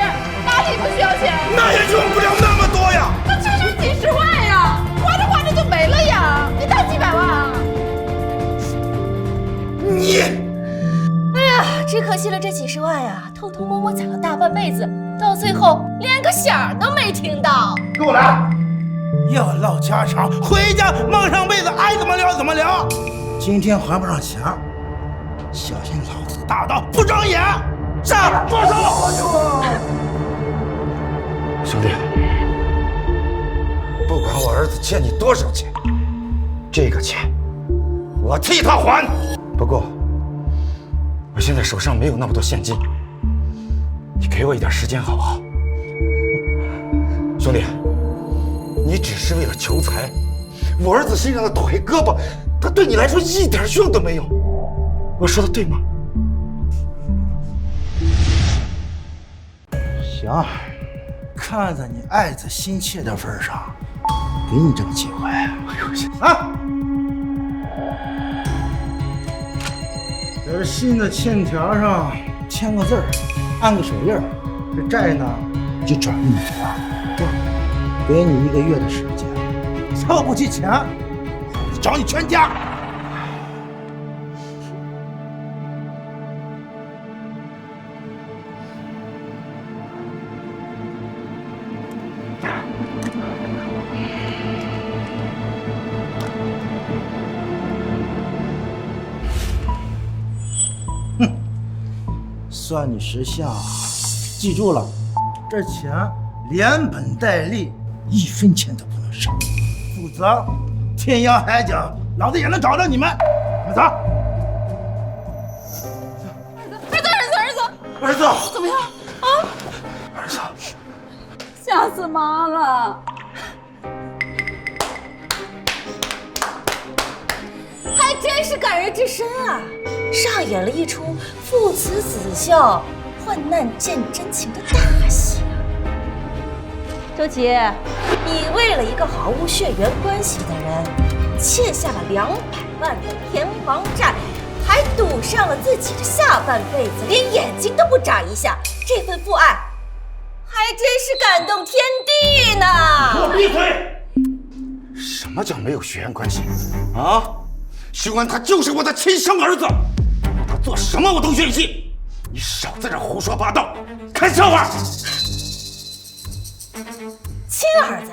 哪里不需要钱？那也用不了那么多呀。那至少几十万呀，花着就没了呀，你才几百万啊！你，哎呀，只可惜了这几十万呀，偷偷摸摸攒了大半辈子，到最后连个响都没听到。给我来！要唠家常，回家蒙上被子，爱怎么聊怎么聊。今天还不上钱，小心老子大刀不长眼！上，放手！兄弟，不管我儿子欠你多少钱，这个钱我替他还。不过我现在手上没有那么多现金，你给我一点时间好不好？兄弟，你只是为了求财，我儿子身上的腿胳膊，他对你来说一点用都没有。我说的对吗？行，看在你爱子心切的份上，给你这个机会。啊！在这新的欠条上签个字儿，按个手印儿，这债呢就转给你了。给你1个月的时间，凑不齐钱，我找你全家。哼，算你识相，记住了，这钱连本带利。1分钱都不能少，否则天涯海角，老子也能找着你们。你们走。儿子，怎么样啊？儿子，吓死妈了！还真是感人至深啊！上演了一出父慈子孝、患难见真情的大戏。周琦，你为了一个毫无血缘关系的人，欠下了200万的阎王债，还赌上了自己的下半辈子，连眼睛都不眨一下，这份父爱，还真是感动天地呢！给我闭嘴！什么叫没有血缘关系？啊，修安他就是我的亲生儿子，他做什么我都愿意。你少在这胡说八道，看笑话！亲儿子，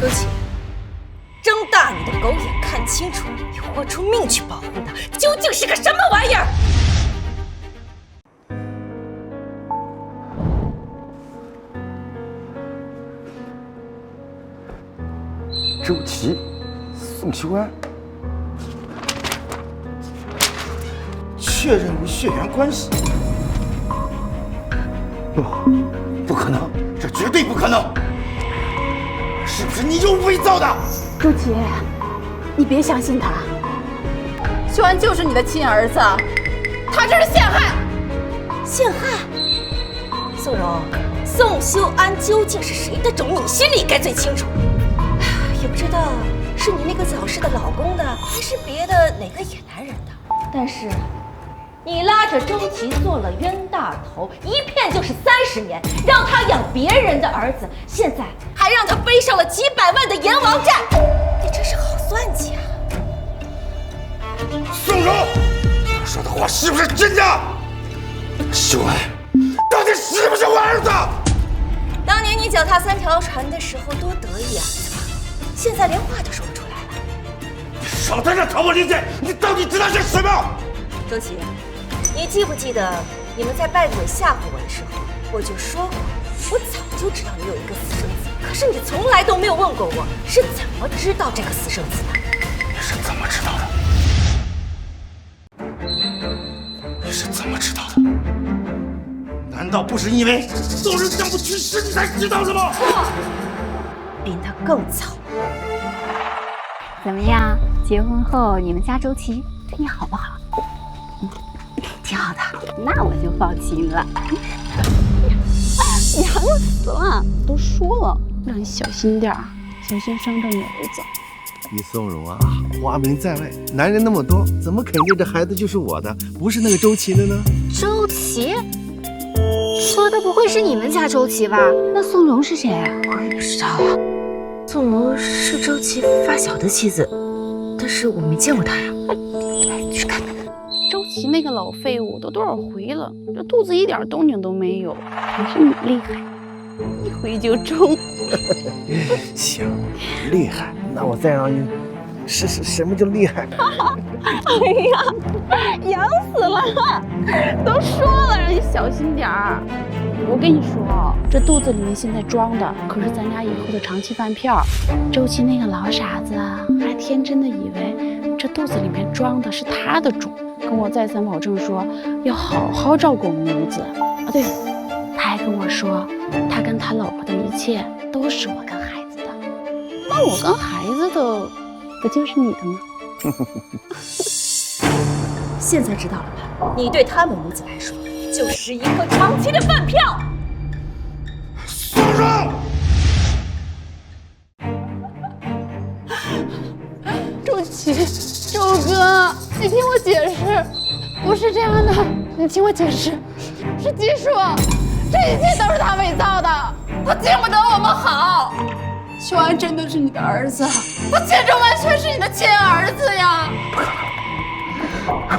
周琦，睁大你的狗眼看清楚，你豁出命去保护的究竟是个什么玩意儿？周琦、宋修安，确认为血缘关系？不可能，这绝对不可能！是不是你又伪造的？周琦，你别相信他，修安就是你的亲儿子，他这是陷害！陷害？宋柔，宋修安究竟是谁的种，你心里该最清楚。也不知道是你那个早逝的老公的，还是别的哪个野男人的。但是，你拉着周琦做了冤大头，一骗就是30年，让他养别人的儿子，现在还让他背上了几百万的阎王债，你真是好算计啊！宋柔，他说的话是不是真的？修安，到底是不是我儿子？当年你脚踏3条船的时候多得意啊！现在连话都说不出来了。你少在这挑拨离间！你到底知道些什么？周琦，你记不记得你们在拜鬼吓唬我的时候，我就说过，我早就知道你有一个私生子，可是你从来都没有问过我是怎么知道这个私生子的。你是怎么知道的？你是怎么知道的？难道不是因为宋仁丈夫去世你才知道的吗？错，比那更早。怎么样？结婚后你们家周琦对你好不好？挺好的。那我就放心了。娘死了！都说了，让你小心点儿，小心伤着你儿子。李松荣啊，花名在外，男人那么多，怎么肯定这孩子就是我的，不是那个周琦的呢？周琦？说的不会是你们家周琦吧？那宋荣是谁啊？我也不知道啊。宋荣是周琦发小的妻子，但是我没见过她呀。去看看。周琦那个老废物都多少回了，这肚子一点动静都没有，还是你厉害，一回就中。行，厉害，那我再让你试试什么叫厉害。哎呀，痒死了！都说了让你小心点儿。我跟你说，这肚子里面现在装的可是咱俩以后的长期饭票。周琦那个老傻子还天真的以为这肚子里面装的是他的种，跟我再三保证说要好好照顾我们母子。啊，对，他还跟我说，他跟他老婆的一切都是我跟孩子的。那我跟孩子的，不就是你的吗？现在知道了吧？你对他们母子来说，就是一个长期的饭票。宋荣，周琦，周哥，你听我解释，不是这样的，你听我解释，是季叔，这一切都是他伪造的，他见不得我们好。秀安真的是你的儿子，他简直完全是你的亲儿子呀！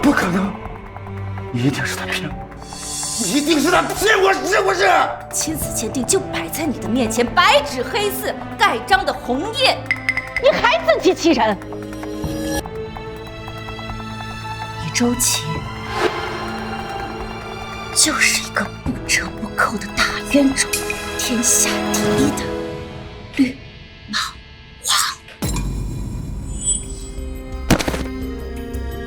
不可能，一定是他骗我，一定是他骗我，是不是？亲子鉴定就摆在你的面前，白纸黑字盖章的红印，你还自欺欺人！你周琦就是一个不折不扣的大冤种，天下第一的绿帽王。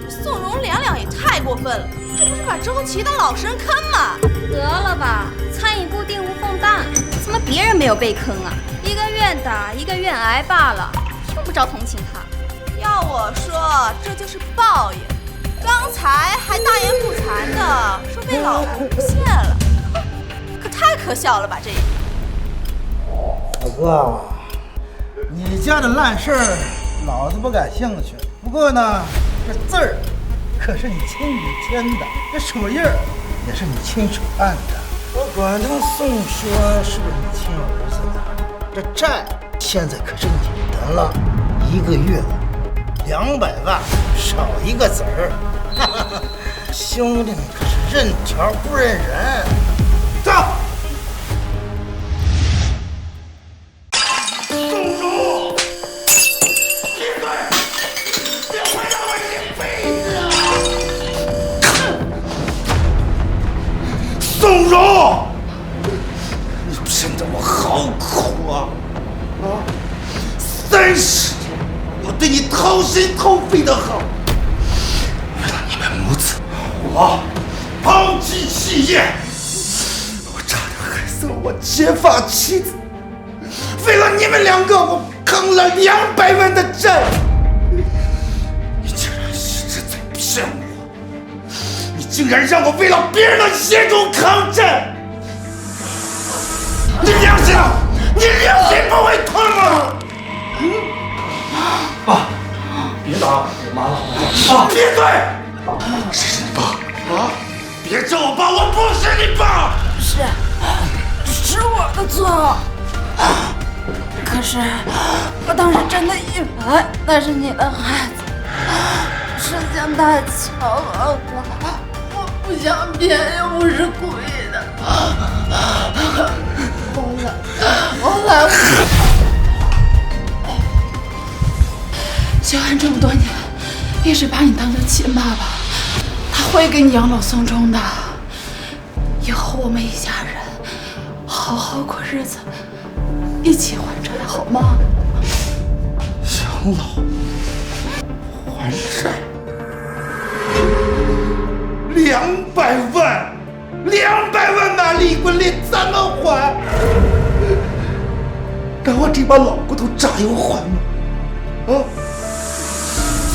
宋荣两两也太过分了，这不是把周琦当老实人坑吗？得了吧，餐饮部定无凤蛋，怎么别人没有被坑啊？一个愿打，一个愿挨罢了，用不着同情他。要我说，这就是报应。刚才还大言不惭的说被老婆诬陷了，可太可笑了吧？这大哥，你家的烂事儿，老子不感兴趣。不过呢，这字儿可是你亲笔签的，这手印儿也是你亲手按的。我管他宋修安是不是你亲儿子的，这债现在可是你的了，一个月200万，少一个子儿。兄弟们可是认条不认人。走。宋荣，闭嘴！别回答我这辈子！宋荣，你骗得我好苦啊！30年，我对你掏心掏肺的好，为了你们母子，我抛弃企业，我差点害死了我结发妻子。为了你们2个，我扛了200万的债。你竟然一直在骗我！你竟然让我为了别人的血种抗债！你良心，你良心不会痛吗？爸，别打我妈了！爸，闭嘴！谁是你爸？啊！别叫我爸，我不是你爸！是我的错。可是我当时真的以为那是你的孩子，时间太巧了，我不想骗，又不是故意的。后来修安这么多年一直把你当成亲爸爸，他会给你养老送终的。以后我们一家人好好好过日子，一起还债好吗？养老还债200万，200万马利滚利怎么还？让我这把老骨头炸油还吗？啊，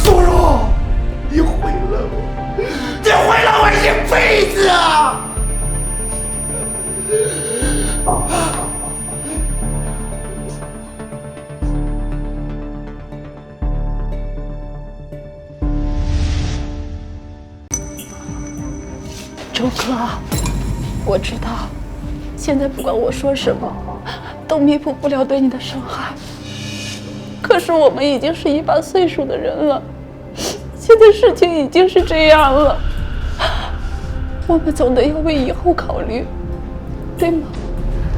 苏荣，你毁了我，你毁了我一辈子啊！周哥，我知道，现在不管我说什么，都弥补不了对你的伤害。可是我们已经是一把岁数的人了，现在事情已经是这样了，我们总得要为以后考虑，对吗？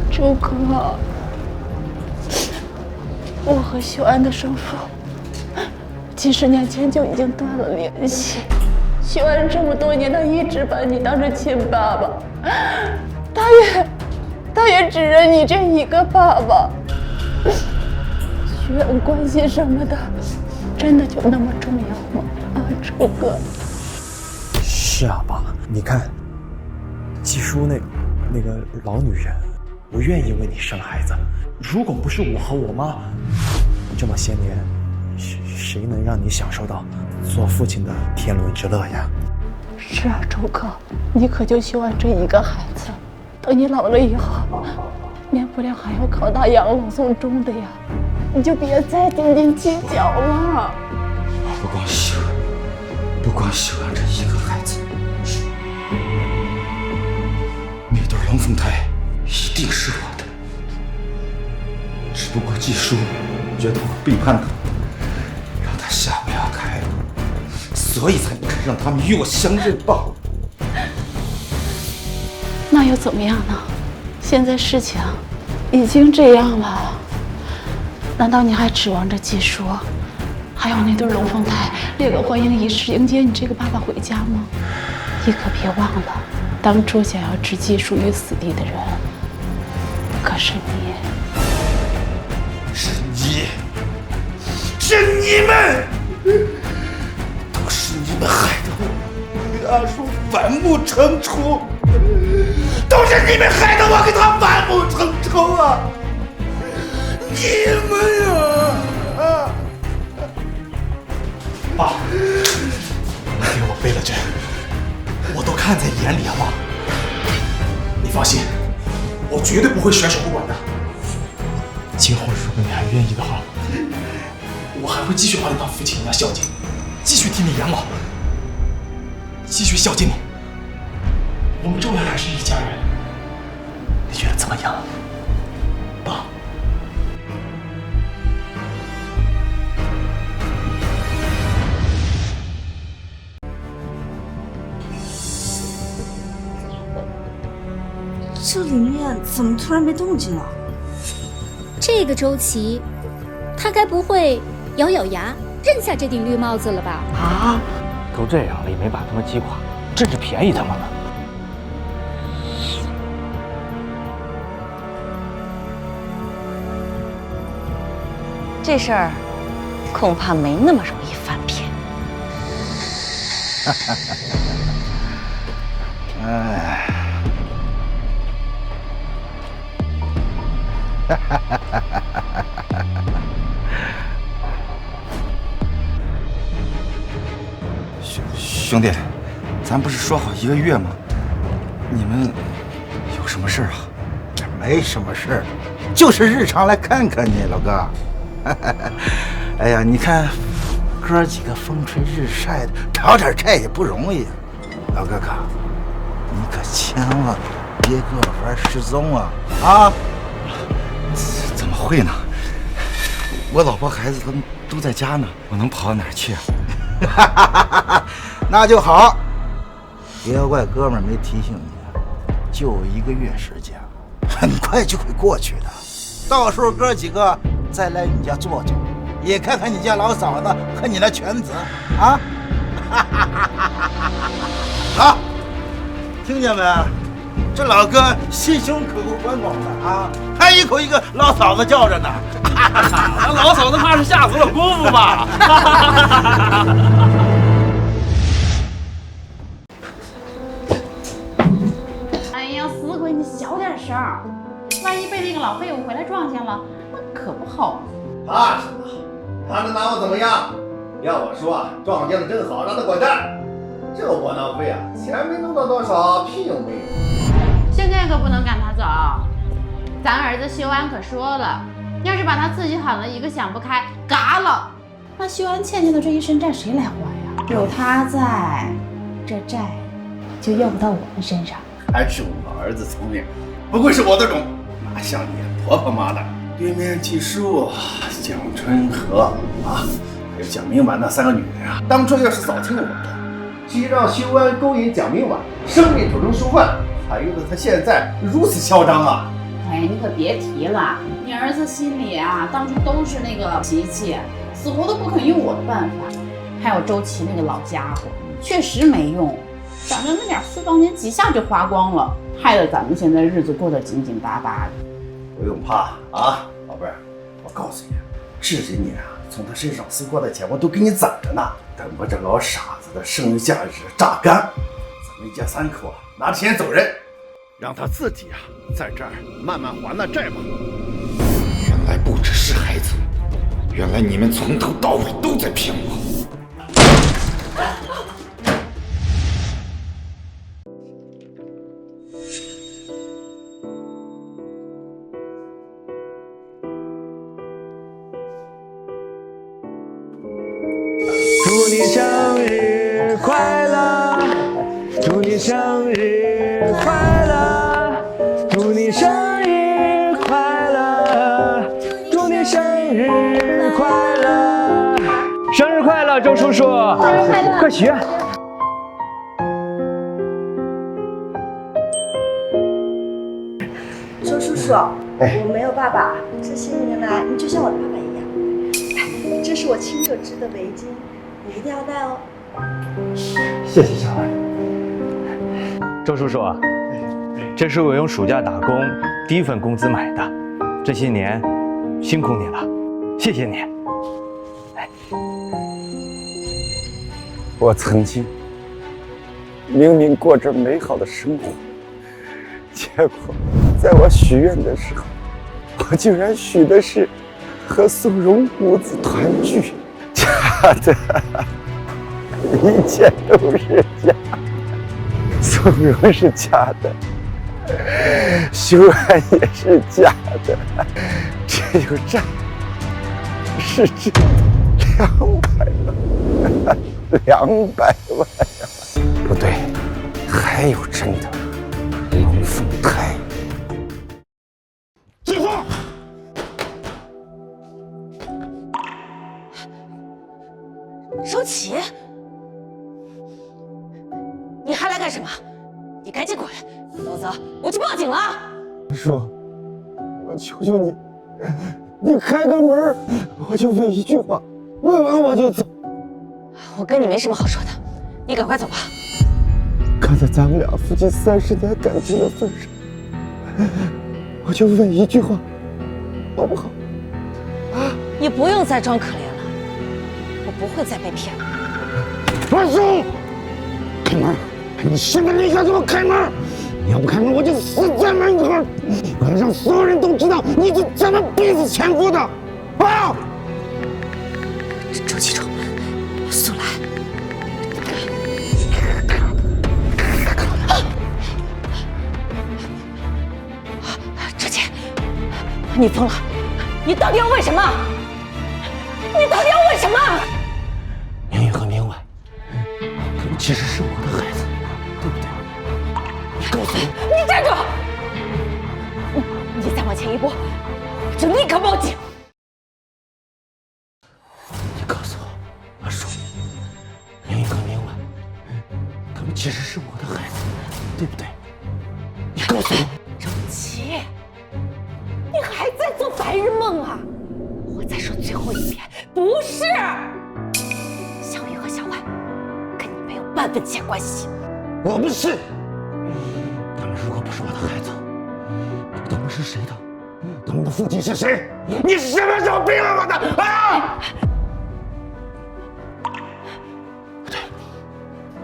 周哥，我和秀安的生父几十年前就已经断了联系。秀安这么多年，他一直把你当成亲爸爸，他也只认你这一个爸爸。血缘关系什么的，真的就那么重要吗？啊，周哥。是啊，爸，你看，季叔那个老女人，我愿意为你生孩子。如果不是我和我妈，这么些年，谁能让你享受到做父亲的天伦之乐呀？是啊，周哥，你可就希望这一个孩子，等你老了以后，免不了还要考大养老送终的呀。你就别再斤斤计较了。不光秀安这一个孩子，那对龙凤胎一定是我的。只不过季叔觉得我背叛他，让他下不了台，所以才不肯让他们与我相认罢了。那又怎么样呢？现在事情已经这样了，难道你还指望着季叔，还有那对龙凤胎列个欢迎仪式迎接你这个爸爸回家吗？你可别忘了，当初想要置季叔于死地的人，可是你。是你们，都是你们害得我与阿叔反目成仇，都是你们害得我跟他反目成仇啊！你们呀！爸，你给我背了这，我都看在眼里，好不好？你放心，我绝对不会甩手不管的。今后如果你还愿意的话，我还会继续把你当父亲一样孝敬，继续替你养老，继续孝敬你。我们终于还是一家人，你觉得怎么样，爸？这里面怎么突然没动静了？这个周琦，他该不会咬咬牙认下这顶绿帽子了吧？啊！都这样了，也没把他们击垮，甚至便宜他们了。这事儿恐怕没那么容易翻篇。哎，兄弟，咱不是说好1个月吗？你们有什么事啊？没什么事儿，就是日常来看看你，老哥。哎呀，你看哥几个风吹日晒的，讨点债也不容易。老哥哥，你可千万别给我玩失踪啊！啊？怎么会呢？我老婆孩子他们都在家呢，我能跑到哪儿去啊？那就好，别怪哥们儿没提醒你，就1个月时间，很快就会过去的。到时候哥几个再来你家坐坐，也看看你家老嫂子和你那犬子啊！好，听见没？这老哥心胸可够宽广的啊，还一口一个老嫂子叫着呢。那老嫂子怕是吓死了姑父吧？哎呀，死鬼，你小点声儿，万一被那个老废物回来撞见了，那可不好。怕什么？他能拿我怎么样？要我说啊，撞见了正好，让他滚蛋。这窝囊废啊，钱没弄到多少，屁用没有。现在可不能赶他走，咱儿子修安可说了，要是把他自己喊了一个想不开，嘎了，那修安欠下的这一身债谁来还呀？有他在，这债就要不到我们身上。还是我儿子聪明，不愧是我的种，哪像你婆婆妈的。对面季树、蒋春和啊，还有蒋明婉那3个女人啊，当初要是早听我的，既让修安勾引蒋明婉，生米煮成熟饭，才有了他现在如此嚣张啊！哎，你可别提了，你儿子心里啊，当初都是那个脾气，死活都不肯用我的办法。还有周琦那个老家伙，确实没用，长着那点私房钱几下就花光了，害得咱们现在日子过得紧紧巴巴的。不用怕啊，宝贝儿，我告诉你，这些年啊，从他身上搜刮的钱我都给你攒着呢，等我这老傻子的生日假日榨干，咱们一家3口啊拿着钱走人，让他自己啊在这儿慢慢还那债吧。原来不只是孩子，原来你们从头到尾都在骗我。祝你生日快乐，祝你生日快乐，祝你生日快乐，祝你生日快乐，生日快乐，周叔叔！生日快乐！快许愿！周叔叔，我没有爸爸，这些年来你就像我的爸爸一样。这是我亲手织的围巾，你一定要戴哦。谢谢小二。周叔叔，这是我用暑假打工第1份工资买的，这些年辛苦你了，谢谢你。我曾经明明过着美好的生活，结果在我许愿的时候，我竟然许的是和宋荣母子团聚，假的，一切都是假的，宋荣是假的，修安也是假的，只有债是真的，200万，200万呀！不对，还有真的龙凤胎。进货！周琦，你还来干什么？你赶紧滚，否则我去报警了。叔，我求求你，你开个门，我就问一句话，问完我就走。我跟你没什么好说的，你赶快走吧。看在咱们俩夫妻30年感情的份上，我就问一句话，好不好？你不用再装可怜了，我不会再被骗了。二叔，开门！你现在立刻给我开门！你要不开门，我就死在门口！我要让所有人都知道你是怎么逼死前夫的！啊！周启忠，速来！周琦，你疯了！你到底要问什么？你到底要问什么？明宇和明晚，他们其实是我的孩子，对不对？你告诉我！你站住！你再往前一步，我就立刻报警！你告诉我，阿叔，明宇和明晚，他们其实是我的孩子，对不对？你告诉我！周琦，你还在做白日梦啊！我再说最后一遍，不是！小雨和小婉跟你没有半分钱关系。我不信，他们如果不是我的孩子，他们是谁的？他们的父亲是谁？你什么时候逼了我的啊？不对，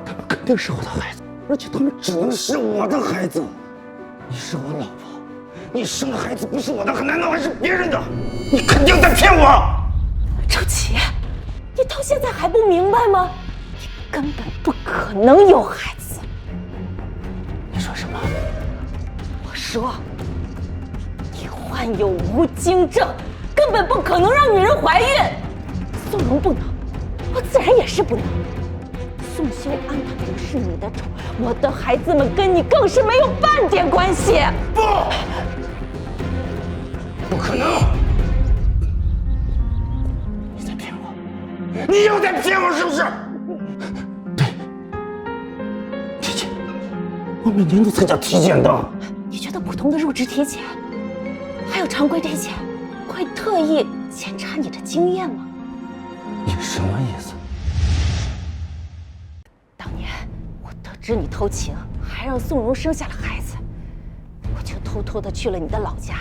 他们肯定是我的孩子，而且他们只能是我的孩子。你是我老婆，你生的孩子不是我的，难道还是别人的？你肯定在骗我！周琦，你到现在还不明白吗？你根本不可能有孩子。你说什么？我说，你患有无精症，根本不可能让女人怀孕。宋荣不能，我自然也是不能。宋修安他不是你的种，我的孩子们跟你更是没有半点关系。不可能！你在骗我，你又在骗我，是不是？对，体检，我每年都参加体检的。你觉得普通的入职体检，还有常规体检，会特意检查你的经验吗？你什么意思？当年我得知你偷情，还让宋荣生下了孩子，我就偷偷的去了你的老家，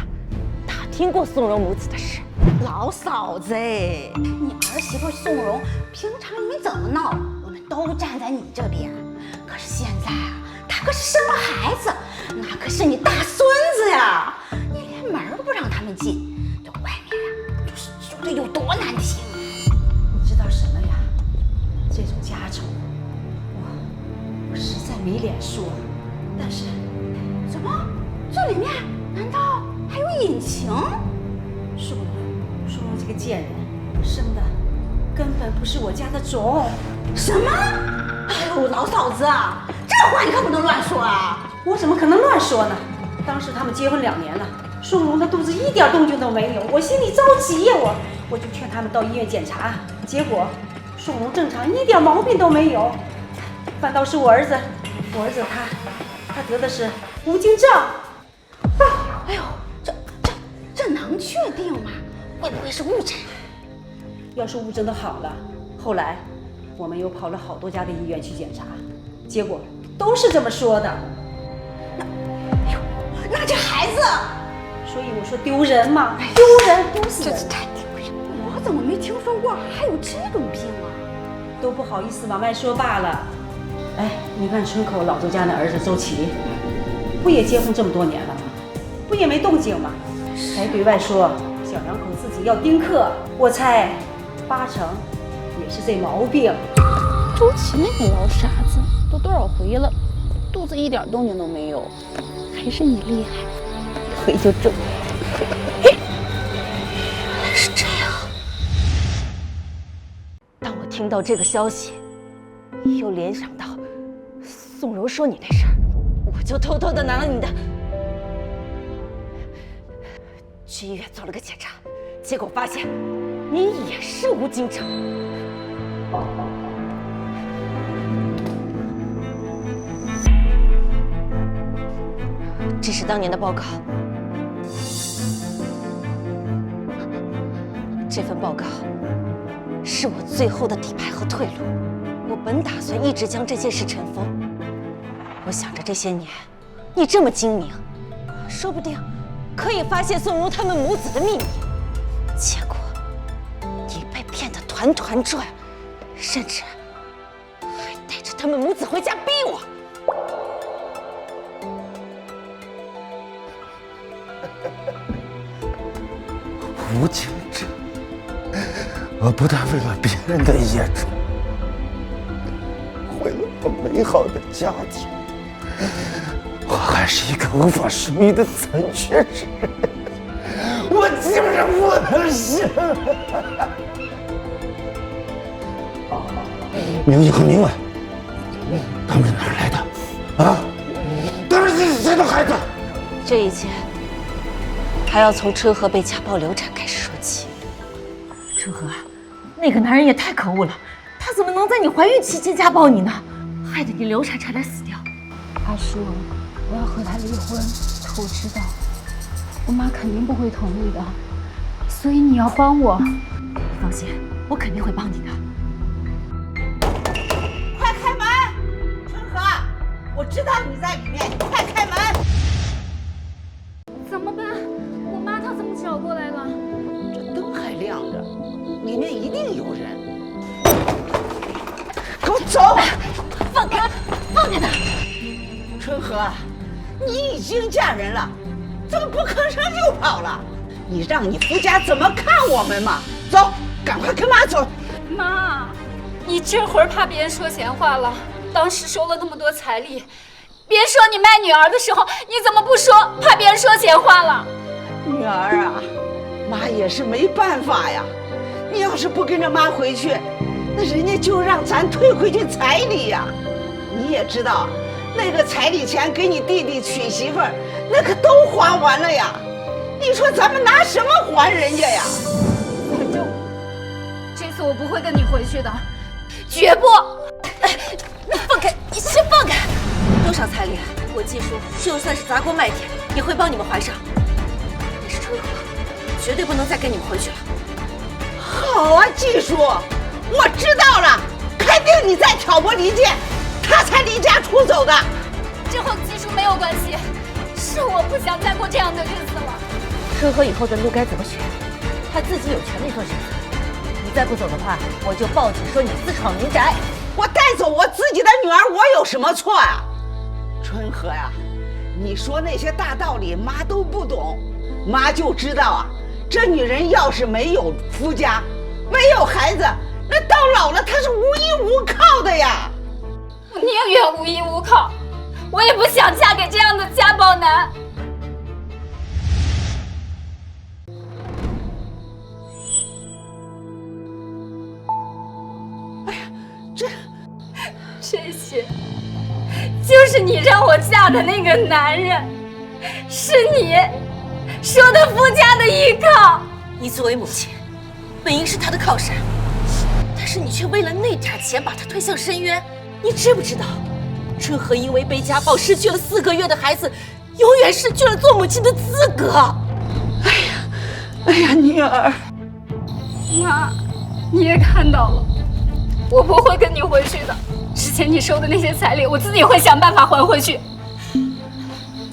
打听过宋荣母子的事。老嫂子，你儿媳妇宋荣，平常你们怎么闹，我们都站在你这边。可是现在啊，她可是生了孩子，那可是你大孙子呀，你连门都不让他们进，这外面呀，就是说的有多难听。你知道什么呀？这种家丑，我实在没脸说。但是，怎么这里面难道还有隐情？宋荣这个贱人，生的根本不是我家的种。什么？哎呦，老嫂子啊，这话你可不能乱说啊！我怎么可能乱说呢？当时他们结婚2年了，宋荣的肚子一点动静都没有，我心里着急呀，我就劝他们到医院检查，结果宋荣正常，一点毛病都没有，反倒是我儿子他得的是无精症。哎呦，这能确定吗？会不会是误诊？要是误诊的好了，后来我们又跑了好多家的医院去检查，结果都是这么说的。那这孩子，所以我说丢人嘛，丢人，丢死人！这太丢人！我怎么没听说过还有这种病啊？都不好意思往外说罢了。哎，你看村口老周家那儿子周琦，不也结婚这么多年了吗？不也没动静吗？还对外说小两口自己要丁克，我猜80%也是这毛病。周琦那个老傻子，都多少回了，肚子一点动静都没有，还是你厉害，腿就正。原来是这样。当我听到这个消息，又联想到宋柔说你那事儿，我就偷偷的拿了你的去医院做了个检查，结果发现你也是无精症。这是当年的报告，这份报告是我最后的底牌和退路。我本打算一直将这件事尘封，我想着这些年你这么精明，说不定可以发现宋荣他们母子的秘密，结果你被骗得团团转，甚至还带着他们母子回家逼我。无精症，我不但为了别人的业主，毁了我美好的家庭，我还是一个无法生育的残缺之人，我竟然不能生！明明和明晚，他们是哪儿来的？啊？他们是谁的孩子？这一切还要从春和被家暴流产开始说起。春和，那个男人也太可恶了，他怎么能在你怀孕期间家暴你呢？害得你流产差点死掉。阿叔，我要和他离婚，可我知道我妈肯定不会同意的，所以你要帮我。你放心，我肯定会帮你的。快开门，春和，我知道你在里面，快开门！春和，你已经嫁人了，怎么不吭声就跑了？你让你夫家怎么看我们嘛？走，赶快跟妈走。妈，你这会儿怕别人说闲话了。当时收了那么多彩礼，别说你卖女儿的时候，你怎么不说？怕别人说闲话了。女儿啊，妈也是没办法呀。你要是不跟着妈回去，那人家就让咱退回去彩礼呀。你也知道，那个彩礼钱给你弟弟娶媳妇儿，那可都花完了呀。你说咱们拿什么还人家呀？这次我不会跟你回去的，绝不！你放开，你先放开！多少彩礼，我季叔就算是砸锅卖铁也会帮你们还上。但是春和，绝对不能再跟你们回去了。好啊，季叔，我知道了，肯定你在挑拨离间，他才离家出走的。这和季叔没有关系，是我不想再过这样的日子了。春和以后的路该怎么选，他自己有权利做选择。你再不走的话，我就报警说你私闯民宅。我带走我自己的女儿，我有什么错啊？春和呀，你说那些大道理妈都不懂，妈就知道啊，这女人要是没有夫家，没有孩子，那到老了她是无依无靠的呀。我宁愿无依无靠，我也不想嫁给这样的家暴男。这些就是你让我嫁的那个男人，是你说的夫家的依靠。你作为母亲，本应是他的靠山，但是你却为了那点钱把他推向深渊。你知不知道，春和因为被家暴失去了4个月的孩子，永远失去了做母亲的资格。哎呀，女儿，妈，你也看到了，我不会跟你回去的。之前你收的那些彩礼，我自己会想办法还回去。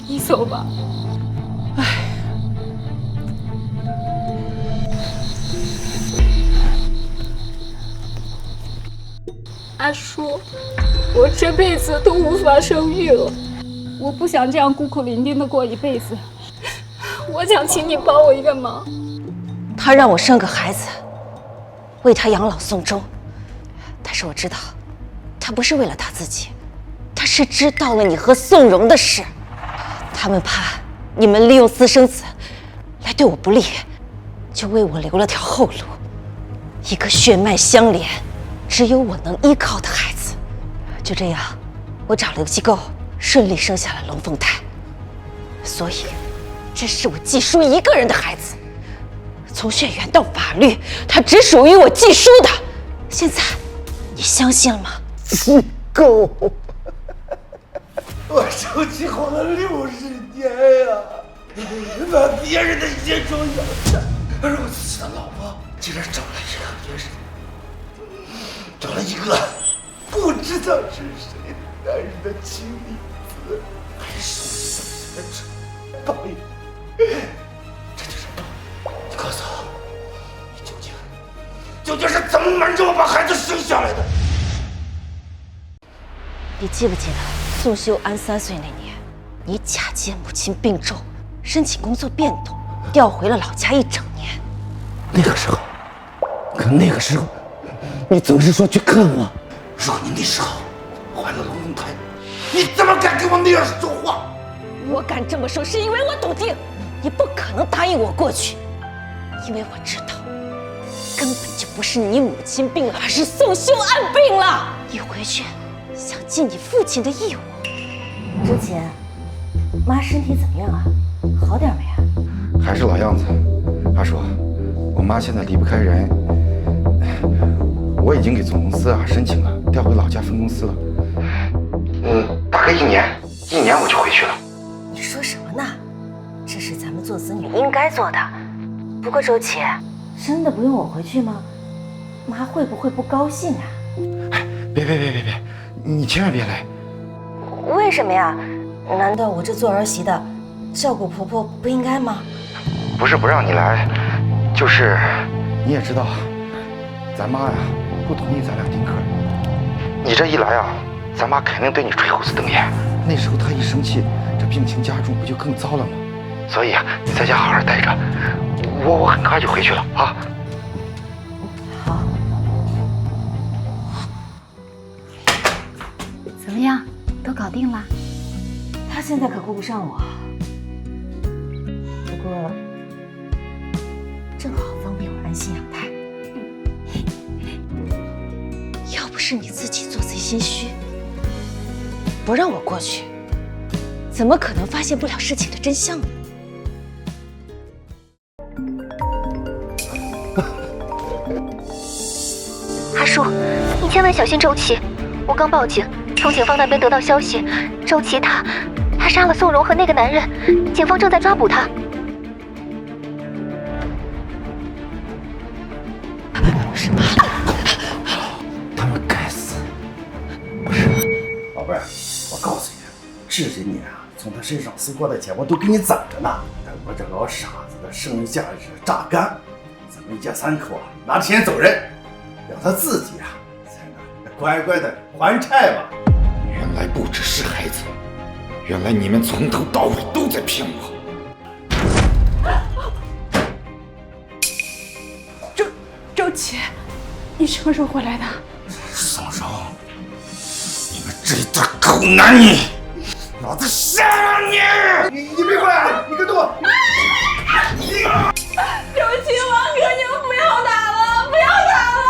你走吧。阿叔，我这辈子都无法生育了，我不想这样孤苦伶仃的过一辈子。我想请你帮我一个忙。他让我生个孩子，为他养老送终，但是我知道。他不是为了他自己，他是知道了你和宋荣的事，他们怕你们利用私生子来对我不利，就为我留了条后路，一个血脉相连、只有我能依靠的孩子。就这样，我找了个机构，顺利生下了龙凤胎。所以，这是我季叔一个人的孩子，从血缘到法律，他只属于我季叔的。现在，你相信了吗？机构，我受气候了60年呀，把别人的眼中养大，而我自己的老婆竟然找了一个别人，找了一个不知道是谁男人的亲弟子，还是我报应，这就是报应。你告诉我，你究竟是怎么瞒着我把孩子生下来的？你记不记得宋修安3岁那年，你假借母亲病重，申请工作变动，调回了老家1整年。那个时候，你总是说去看我。如果你那时候怀了龙凤胎，你怎么敢跟我那样说话？我敢这么说，是因为我笃定你不可能答应我过去，因为我知道根本就不是你母亲病了，而是宋修安病了。你回去想尽你父亲的义务。周琴，妈身体怎么样啊？好点没啊？还是老样子。阿叔，我妈现在离不开人，我已经给总公司申请了调回老家分公司了。大概1年我就回去了。你说什么呢？这是咱们做子女应该做的。不过周琪，真的不用我回去吗？妈会不会不高兴啊？别，你千万别来。为什么呀？难道我这做儿媳的照顾婆婆不应该吗？不是不让你来，就是你也知道，咱妈呀不同意咱俩丁克。你这一来啊，咱妈肯定对你吹胡子瞪眼。那时候他一生气，这病情加重，不就更糟了吗？所以啊，你在家好好待着，我很快就回去了啊。好。怎么样，都搞定了？他现在可顾不上我，不过正好方便我安心养胎。要不是你自己做贼心虚，不让我过去，怎么可能发现不了事情的真相呢？阿叔，你千万小心周琦。我刚报警，从警方那边得到消息，周琦他杀了宋荣和那个男人，警方正在抓捕他。什么？他们该死！不是，宝贝儿，我告诉你，这些年啊，从他身上搜过的钱我都给你攒着呢。等我这老傻子的剩余价值榨干，咱们一家3口啊，拿钱走人，让他自己啊，才能乖乖的还债吧。原来不只是孩子，原来你们从头到尾都在骗我。周琦，你什么时候回来的？宋荣，你们这一对狗男女，老子杀了你！你别过来，你跟我！周琦，王哥，你们不要打了，不要打了！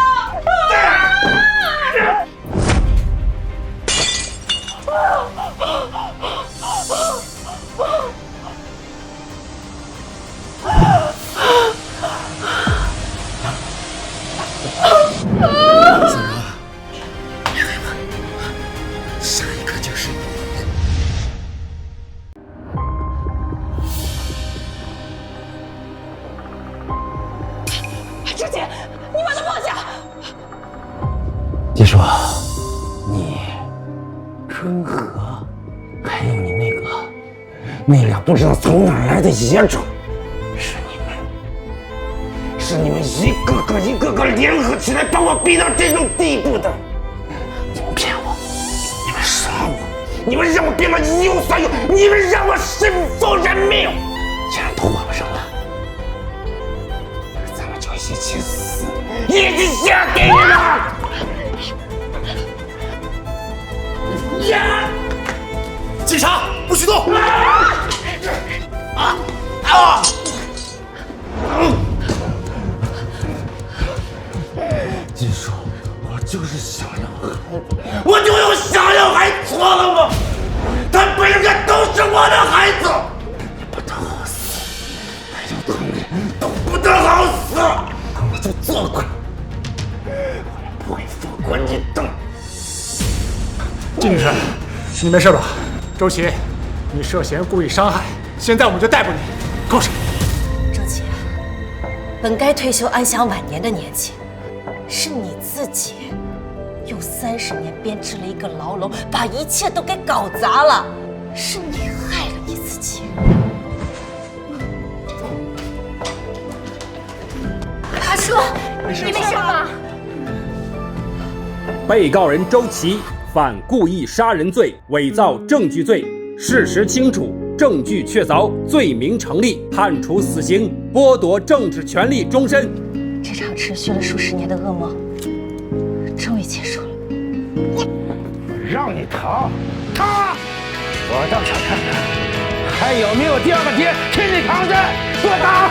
怎么？别害怕，下一个就是你。周琦，你把他放下！叶叔，你、春和，还有你那俩不知道从哪儿来的野种，是你们一个个联合起来把我逼到这种地步的！你们骗我，你们杀我，你们让我变得一无所有，你们让我身负人命，既然都活不成了，咱们就一起死，一起下地狱吧！警察，不许动！金叔，我就是想要孩子，我就有想要，还错了吗？他不应该都是我的孩子。你不得好死，还有他们都不得好死。我就做过，我也不会放过你的。金女士，你没事吧？周琦，你涉嫌故意伤害，现在我们就逮捕你，扣上。周琦，本该退休安享晚年的年纪，是你自己用30年编织了一个牢笼，把一切都给搞砸了，是你害了你自己。阿叔，你没事吧？被告人周琦犯故意杀人罪、伪造证据罪，事实清楚，证据确凿，罪名成立，判处死刑，剥夺政治权利终身。这场持续了数10年的噩梦终于结束了。让你逃，我倒想看看还有没有第二个爹替你扛着，给我打！